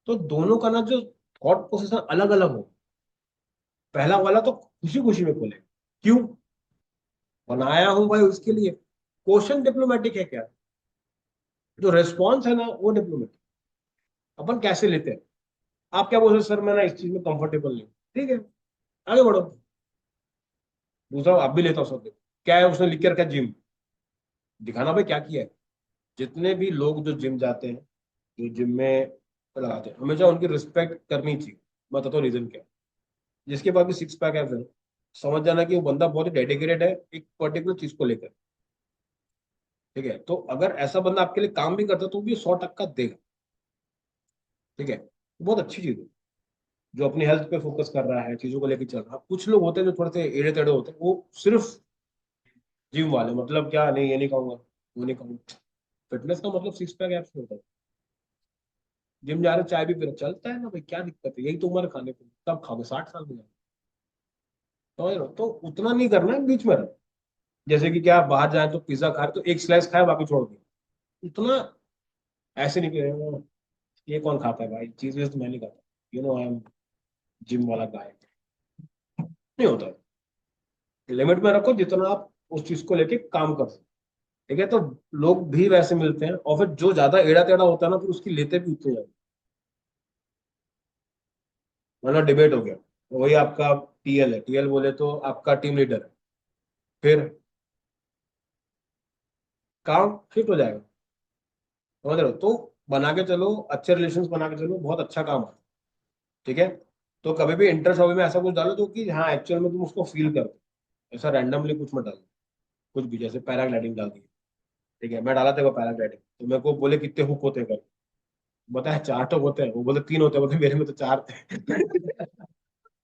तो दोनों का ना जो थॉट प्रोसेस अलग अलग हो। पहला वाला तो खुशी खुशी में बोले, क्यों बनाया हूं भाई उसके लिए। क्वेश्चन डिप्लोमेटिक है क्या, जो रेस्पॉन्स है ना वो डिप्लोमेटिक। अपन कैसे लेते हैं, आप क्या बोलते हो, सर मैं ना इस चीज में कंफर्टेबल नहीं हूं। ठीक है, आगे बढ़ो। दूसरा आप भी लेता हो सब, क्या है उसने लिख के रखा, जिम, दिखाना भाई क्या किया है। जितने भी लोग जो जिम जाते हैं, जो जिम में लगाते हैं, हमेशा उनकी रिस्पेक्ट करनी चाहिए। मैं बताता हूँ रीजन क्या है। जिसके पास भी सिक्स पैक है, फिर समझ जाना कि वो बंदा बहुत ही डेडिकेटेड है एक पर्टिकुलर चीज को लेकर। ठीक है, तो अगर ऐसा बंदा आपके लिए काम भी करता है तो भी 100% देगा। ठीक है, तो बहुत अच्छी चीज है। जो अपनी हेल्थ पे फोकस कर रहा है, चीजों को लेकर चल रहा है। कुछ लोग होते हैं जो थोड़े से एड़े टेढ़े होते हैं, वो सिर्फ जिम वाले, मतलब क्या, नहीं ये नहीं कहूंगा, वो नहीं कहूंगा। फिटनेस का मतलब सिक्स पैक एब्स होता है। जिम जा रहे चाय भी पी रहे, चलता है ना भाई, क्या दिक्कत है, यही तो उम्र है खाने की, तब खाओगे 60 साल में जाओगे। समझ रहे हो? तो उतना नहीं करना है, बीच में रहो। जैसे कि क्या, बाहर जाए तो पिज्जा खाए तो एक स्लाइस खाए बाकी छोड़ दिया, उतना ऐसे नहीं करेगा। ये कौन खाता है भाई, चीज वेज तो मैं नहीं खाता, आई एम जिम वाला गाय, नहीं होता। लिमिट में रखो जितना आप उस चीज को लेके काम कर सकते। ठीक है, तो लोग भी वैसे मिलते हैं, और फिर जो ज्यादा एड़ा टेढ़ा होता है ना, फिर उसकी लेते भी उतने ज्यादा। मतलब डिबेट हो गया, तो वही आपका टीएल है, टीएल बोले तो आपका टीम लीडर है, फिर काम शिफ्ट हो जाएगा। समझ रहे हो? तो बना के चलो, अच्छे रिलेशन बना के चलो, बहुत अच्छा काम है। ठीक है। तो कभी भी इंटरेस्ट हॉबी में ऐसा कुछ डालो जो कि हाँ एक्चुअल में तुम उसको फील करो। ऐसा रैंडमली कुछ मत डालो। कुछ भी, जैसे पैराग्लाइडिंग डाल दी, ठीक है, मैं डाला था पैराग्लाइडिंग, तो मेरे को बोले कितने हुक होते हैं कर, बताया चार तो होते हैं, वो बोले तीन होते हैं, बोलते मेरे में तो चार थे।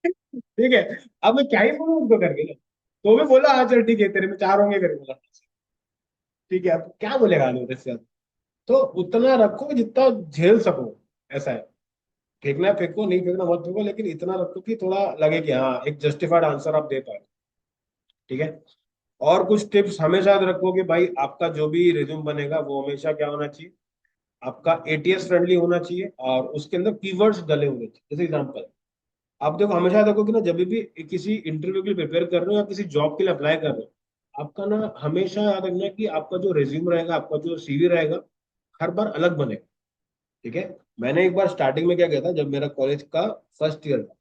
ठीक है। अब मैं क्या ही बोलूं उनको करके ना। तो भी बोला हाँ चल ठीक है, तेरे में चार होंगे करके बोला। ठीक है, अब क्या बोलेगा आगे उधर से अब। तो उतना रखो जितना झेल सको, ऐसा है। फेंकना है फेंको, नहीं फेंकना मत फेंको, लेकिन इतना रखो कि थोड़ा लगे कि हाँ एक जस्टिफाइड आंसर आप दे पाए। ठीक है। और कुछ टिप्स हमेशा याद रखो कि भाई आपका जो भी रिज्यूम बनेगा वो हमेशा क्या होना चाहिए, आपका एटीएस फ्रेंडली होना चाहिए, और उसके अंदर कीवर्ड्स डले होंगे। जैसे एग्जांपल, आप देखो हमेशा याद रखो कि ना जब भी किसी इंटरव्यू के लिए प्रिपेयर कर रहे हो या किसी जॉब के लिए अप्लाई कर रहे हो, आपका ना हमेशा याद रखना कि आपका जो रिज्यूम रहेगा, आपका जो सीवी रहेगा, हर बार अलग बनेगा। ठीक है। मैंने एक बार स्टार्टिंग में क्या किया था, जब मेरा कॉलेज का फर्स्ट ईयर था,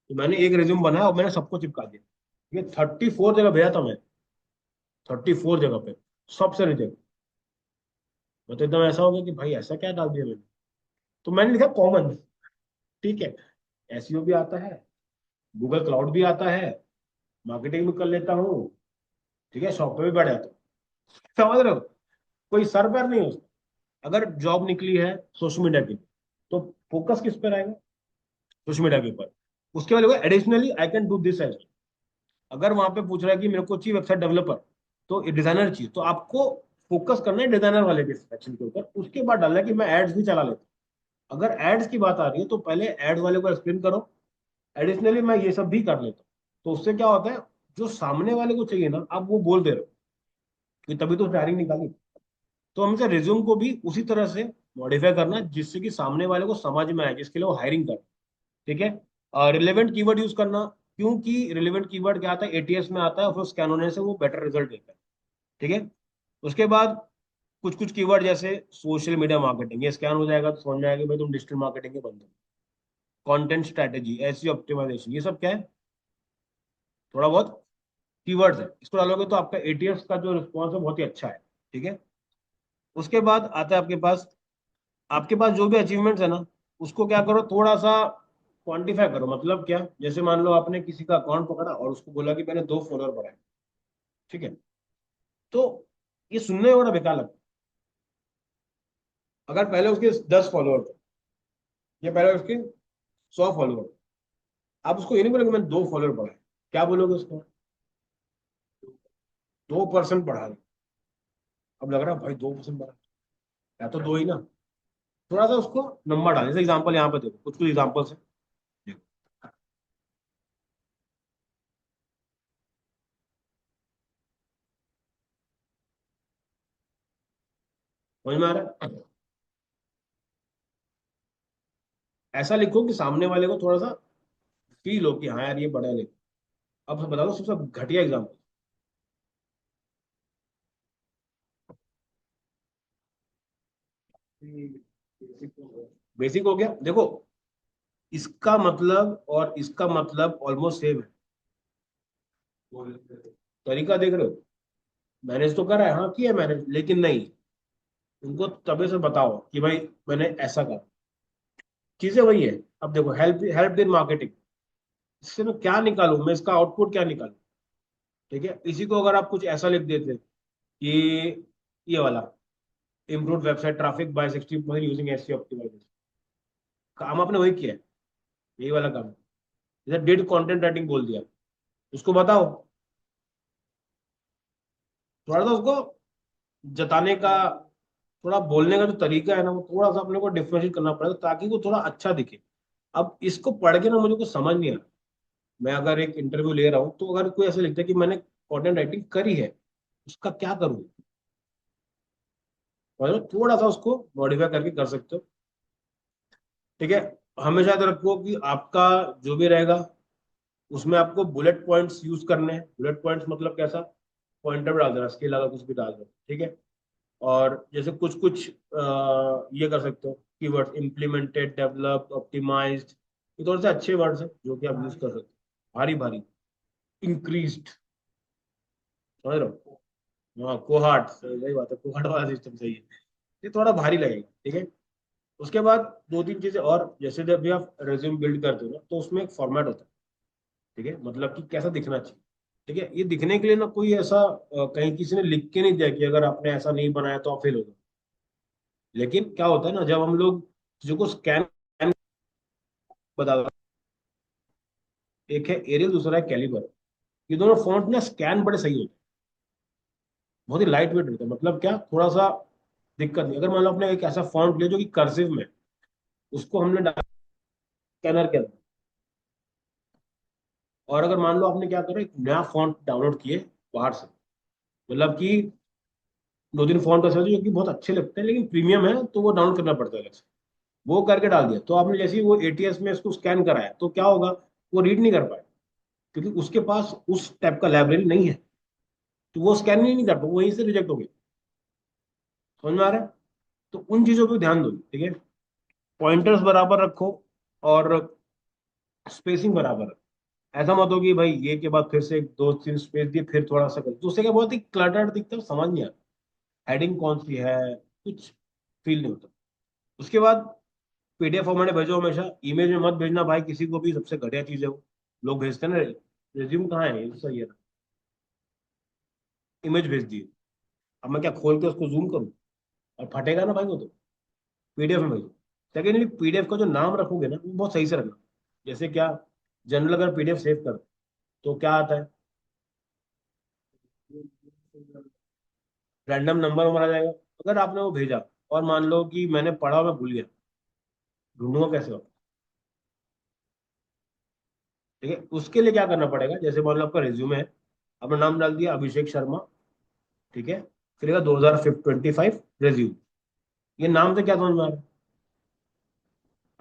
तो मैंने एक रिज्यूम बनाया और मैंने सबको चिपका दिया। ये 34 जगह भेजा था मैं, 34 जगह पे, सबसे रिजेक्ट। मैं तो एकदम ऐसा हो गया कि भाई ऐसा क्या डाल दिया मैंने। तो मैंने लिखा कॉमन। ठीक है। एसईओ भी आता है, गूगल क्लाउड भी आता है, मार्केटिंग भी कर लेता हूँ। ठीक है, शॉप पे भी बैठ जाता हूँ। समझ रहे हो, कोई सर पैर नहीं है उसका। अगर जॉब निकली है सोशल मीडिया की, तो फोकस किस पे रहेगा, सोशल मीडिया के ऊपर। उसके बाद additionally I can do this as. अगर वहां पे पूछ रहा है कि मेरे को चाहिए वेबसाइट डेवलपर, तो डिजाइनर चाहिए, तो आपको फोकस करना है डिजाइनर वाले के सेक्शन के ऊपर। उसके बाद डालना है कि मैं एड्स भी चला लेता हूँ। अगर एड्स की बात आ रही है तो पहले एड्स वाले को एक्सप्लेन करो, एडिशनली मैं ये सब भी कर लेता हूँ। तो उससे क्या होता है, जो सामने वाले को चाहिए ना आप वो बोल दे रहे हो, कि तभी तो हायरिंग निकाली। तो हमेशा रिज्यूम को भी उसी तरह से मॉडिफाई करना जिससे कि सामने वाले को समझ में आए, जिसके लिए वो हायरिंग कर। ठीक है। रिलेवेंट कीवर्ड यूज करना, क्योंकि रिलेवेंट कीवर्ड क्या आता है, एटीएस में आता है, और फिर स्कैन होने से वो बेटर रिजल्ट देता है। ठीक है। उसके बाद कुछ कुछ कीवर्ड जैसे सोशल मीडिया मार्केटिंग, ये स्कैन हो जाएगा तो समझ में आएगा भाई तुम डिजिटल मार्केटिंग के बंदे हो। कंटेंट स्ट्रेटेजी, एसईओ ऑप्टिमाइजेशन, ये सब क्या है, थोड़ा बहुत कीवर्ड्स है, इसको डालोगे तो आपका एटीएस का जो रिस्पॉन्स है बहुत ही अच्छा है। ठीक है। उसके बाद आता है आपके पास जो भी अचीवमेंट्स है ना, उसको क्या करो, थोड़ा सा क्वांटिफाई करो। मतलब क्या, जैसे मान लो आपने किसी का अकाउंट पकड़ा और उसको बोला कि मैंने 2 फॉलोअर बढ़ाए। ठीक है। तो ये सुनने में बड़ा बेकार लगता है। अगर पहले उसके 10 फॉलोअर थे, या पहले उसके 100 फॉलोअर, आप उसको ये नहीं बोलोगे मैंने 2 फॉलोअर बढ़ाए। क्या बोलोगे उसको, 2% बढ़ा दिया। अब लग रहा है भाई 2% बढ़ा, या तो दो ही ना। थोड़ा सा उसको नंबर डाल, जैसे एग्जाम्पल यहाँ पे देखो, कुछ कुछ एग्जाम्पल्स है। देखो, समझ में आ रहा है। ऐसा लिखो कि सामने वाले को थोड़ा सा फील हो कि हाँ यार ये बड़ा है। अब बता दो सबसे घटिया एग्जाम्पल। बेसिक हो गया, देखो इसका मतलब और इसका मतलब ऑलमोस्ट सेम है। तरीका देख रहे हो, मैनेज तो करा है, हाँ किया मैनेज, लेकिन नहीं, उनको तबे से बताओ कि भाई मैंने ऐसा करा। चीजें वही है। अब देखो हेल्प हेल्प इन मार्केटिंग, इससे मैं क्या निकालूं, मैं इसका आउटपुट क्या निकालूं। ठीक है। इसी को अगर आप कुछ ऐसा लिख देते कि ये वाला, improve website traffic by 60% using SEO optimization, काम आपने वही किया है, यही वाला काम। जैसे डिड कंटेंट राइटिंग बोल दिया, उसको बताओ। थोड़ा सा उसको जताने का, थोड़ा बोलने का जो तरीका है ना, वो थोड़ा सा अपने को डिफरेंशिएट करना पड़ेगा ताकि वो थोड़ा अच्छा दिखे। अब इसको पढ़ के ना मुझे कुछ समझ नहीं आ रहा। मैं अगर एक इंटरव्यू ले रहा हूँ तो अगर कोई ऐसे लिखता है कि मैंने कंटेंट राइटिंग करी है, उसका क्या करूँ। मतलब थोड़ा सा उसको मॉडिफाई करके कर सकते हो। ठीक है। हमेशा याद रखो कि आपका जो भी रहेगा, उसमें आपको बुलेट पॉइंट्स यूज करने हैं। बुलेट पॉइंट्स मतलब कैसा, पॉइंटर डाल देना, इसके अलावा कुछ भी डाल दो। ठीक है। और जैसे कुछ कुछ ये कर सकते हो, कीवर्ड्स इम्प्लीमेंटेड, डेवलप, ऑप्टिमाइज्ड, ये थोड़े से अच्छे वर्ड्स हैं जो कि आप यूज कर सकते हो। भारी भारी, इंक्रीज्ड, समझ रहे हो, हाँ कोहार्ट, सही बात है, कोहार्ट वाला सिस्टम सही है। ये थोड़ा भारी लगेगा। ठीक है। उसके बाद दो तीन चीजें और, जैसे जब भी आप रेज्यूम बिल्ड करते हो ना, तो उसमें एक फॉर्मेट होता है। ठीक है, मतलब कि कैसा दिखना चाहिए। ठीक है। ये दिखने के लिए ना कोई ऐसा कहीं किसी ने लिख के नहीं दिया कि अगर आपने ऐसा नहीं बनाया तो आप फेल हो गए। लेकिन क्या होता है ना, जब हम लोग चीजों को स्कैन बता दो। एक है एरियल, दूसरा है कैलिबर। ये दोनों फॉन्ट ना स्कैन बड़े सही होते हैं, बहुत ही लाइट वेट होते हैं। मतलब क्या, थोड़ा सा दिक्कत नहीं। अगर मान लो आपने एक ऐसा फॉन्ट लिया जो कि कर्सिव में, उसको हमने स्कैनर के अंदर, और अगर मान लो आपने क्या करा, एक नया फॉन्ट डाउनलोड किए बाहर से, मतलब कि दो तीन फॉन्ट ऐसे होते हैं जो कि बहुत अच्छे लगते हैं लेकिन प्रीमियम है, तो वो डाउनलोड करना पड़ता है अलग से। वो करके डाल दिया, तो आपने जैसे ही वो एटीएस में इसको स्कैन कराया, तो क्या होगा, वो रीड नहीं कर पाए, क्योंकि उसके पास उस टाइप का लाइब्रेरी नहीं है। तो वो स्कैन ही नहीं कर पाए, वहीं से रिजेक्ट हो गया। समझ में आ रहा है? तो उन चीजों पे ध्यान दो, ठीक है। पॉइंटर्स बराबर रखो, और स्पेसिंग बराबर रखो। ऐसा मत हो कि भाई ये के बाद फिर से एक दो तीन स्पेस दिए फिर थोड़ा सा कर, तो उससे क्या बहुत ही क्लटर्ड दिखता है, समझ नहीं आता हेडिंग कौन सी है, कुछ फील नहीं होता। उसके बाद पीडीएफ फॉर्मेट में भेजो हमेशा, इमेज में मत भेजना भाई किसी को भी, सबसे घटिया चीज है वो। लोग भेजते हैं ना, रिज्यूम कहाँ है, ये तो सही है ना, इमेज भेज दिए। अब मैं क्या खोल के उसको जूम करूँ, और फटेगा ना भाई वो तो। पीडीएफ में भेजो। सेकेंडली, पीडीएफ का जो नाम रखोगे ना, वो बहुत सही से रखना। जैसे क्या, जनरल अगर पीडीएफ सेव कर, तो क्या आता है, रैंडम नंबर हमारा जाएगा। अगर आपने वो भेजा, और मान लो कि मैंने पढ़ा मैं भूल गया, ढूंढूंगा कैसे हो? ठीक है, उसके लिए क्या करना पड़ेगा, जैसे मान लो आपका रिज्यूमे है, अपना नाम डाल दिया अभिषेक शर्मा, ठीक है, फिर 2025 रिज्यूम। ये नाम से क्या समझ में आ रहा है?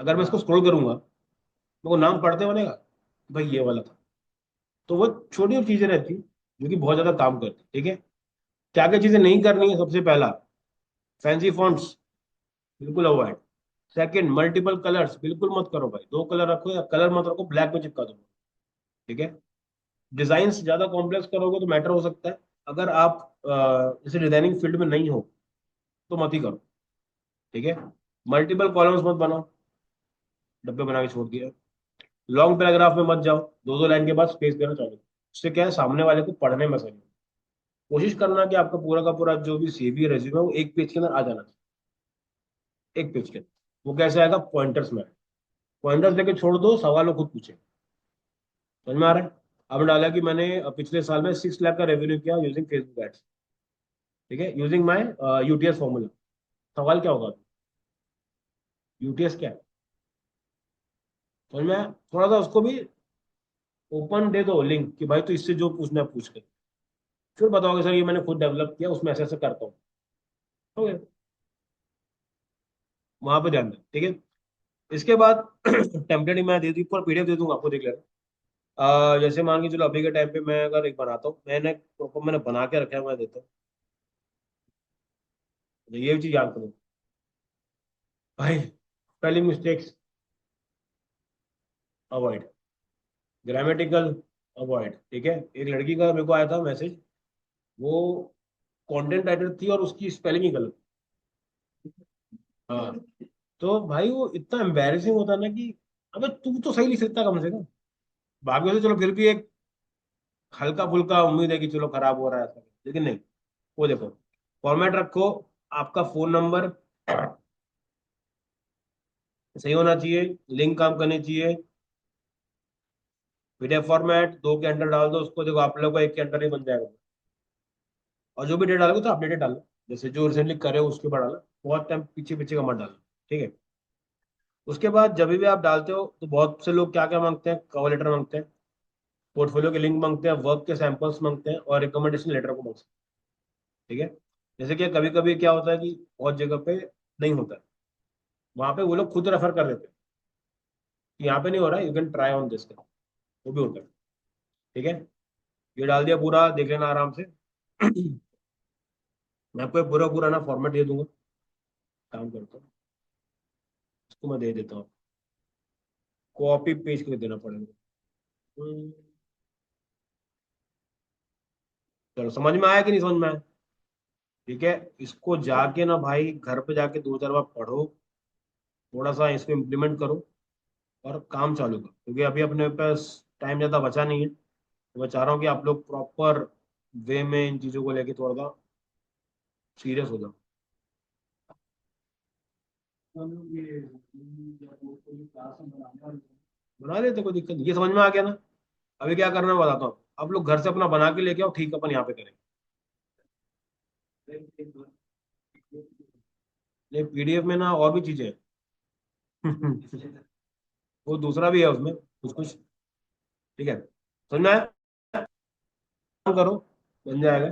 अगर मैं इसको स्क्रॉल करूंगा, मेरे को नाम पढ़ते बनेगा कि भाई ये वाला था। तो वो छोटी छोटी चीजें रहती हैं जो कि बहुत ज्यादा काम करती, ठीक है। क्या क्या चीजें नहीं करनी है, सबसे पहला, फैंसी फॉन्ट्स बिल्कुल अवॉइड। सेकंड, मल्टीपल कलर्स बिल्कुल मत करो भाई, दो कलर रखो, या कलर मत रखो, ब्लैक में चिपका दो, ठीक है। डिजाइन ज्यादा कॉम्प्लेक्स करोगे तो मैटर हो सकता है। अगर आप जैसे डिजाइनिंग फील्ड में नहीं हो, तो मत ही करो, ठीक है। मल्टीपल कॉलम्स मत बनाओ, डब्बे बना के छोड़ दिया। लॉन्ग पैराग्राफ में मत जाओ, दो दो लाइन के बाद स्पेस देना चालू। उससे क्या है, सामने वाले को पढ़ने में आसानी। कोशिश करना कि आपका पूरा का पूरा जो भी सीवी रेज्यूमे है वो एक पेज के अंदर आ जाना चाहिए, एक पेज के अंदर। वो कैसे आएगा, पॉइंटर्स में। पॉइंटर्स लेके छोड़ दो, सवाल वो खुद पूछे। समझ में आ रहा है? अब डाला कि मैंने पिछले साल में 6 लाख का रेवेन्यू किया यूजिंग फेसबुक एड्स, ठीक है, यूजिंग माई यूटीएस फॉर्मूला। सवाल क्या होगा, यूटीएस क्या है? समझ में आया? थोड़ा सा उसको भी ओपन दे दो लिंक, कि भाई तो इससे जो पूछना है पूछ ले। फिर बताओगे सर ये मैंने खुद डेवलप किया, उसमें ऐसे ऐसे करता हूँ। ओके, वहां पे ध्यान दें, ठीक है। इसके बाद टेम्पलेट मैं दे दी, पर पीडीएफ दे दूंगा, आपको देख लेना। जैसे मान के चलो अभी के टाइम पे मैं अगर एक बनाता हूँ, मैंने प्रॉपर मैंने बना के रखा है, मैं देता हूँ। तो ये चीज याद करो भाई। Spelling mistakes avoid, grammatical avoid, ठीक है। एक लड़की का मेरे को आया था मैसेज, वो कंटेंट राइटर थी और उसकी स्पेलिंग ही गलत। हाँ, तो भाई वो इतना एम्बैरेसिंग होता है ना कि अबे तू तो सही लिख सकता कम से कम। बाकी से चलो फिर भी एक हल्का फुल्का उम्मीद है कि चलो खराब हो रहा है ऐसा, लेकिन नहीं। वो देखो, फॉर्मेट रखो, आपका फोन नंबर सही होना चाहिए, लिंक काम करनी चाहिए। पीडीएफ फॉर्मेट दो के अंडर डाल दो उसको, देखो आप लोग को एक के अंडर ही बन जाएगा। और जो भी डेट डालोगे तो अपडेटेड डालना, जैसे जो रिसेंटली करे हो उसके बाद डालना, बहुत टाइम पीछे पीछे का मत डालना, ठीक है। उसके बाद जब भी आप डालते हो, तो बहुत से लोग क्या क्या मांगते हैं, कवर लेटर मांगते हैं, पोर्टफोलियो के लिंक मांगते हैं, वर्क के सैंपल्स मांगते हैं, और रिकमेंडेशन लेटर को मांगते हैं, ठीक है। जैसे कि कभी कभी क्या होता है कि बहुत जगह पे नहीं होता है, वहां पे वो लोग खुद रेफर कर देते हैं कि यहाँ पे नहीं हो रहा, you can try on this, वो भी होता है, ठीक है। ये डाल दिया पूरा, देख लेना आराम से। मैं आपको ये पूरा पूरा ना फॉर्मेट दे दूंगा, काम करता हूँ, इसको मैं दे देता हूँ। कॉपी पेज करके देना पड़ेगा। हम्म, चलो समझ में आया कि नहीं समझ में आया? ठीक है। इसको जाके ना भाई घर पे जाके दो चार बार पढ़ो, थोड़ा सा इसको इम्प्लीमेंट करो, और काम चालू करो, क्योंकि अभी अपने पास टाइम ज्यादा बचा नहीं है। तो मैं चाह रहा हूँ कि आप लोग प्रॉपर वे में इन चीजों को लेके थोड़ा सा सीरियस हो जाओ। बना देते, कोई दिक्कत नहीं, ये समझ में आ गया ना। अभी क्या करना है बताता हूँ, आप लोग घर से अपना बना के लेके आओ, ठीक, अपन यहाँ पे करेंगे। नहीं, पीडीएफ में ना और भी चीजें हैं वो दूसरा भी है उसमें कुछ कुछ। ठीक है, समझ में आया? काम करो, बन जाएगा।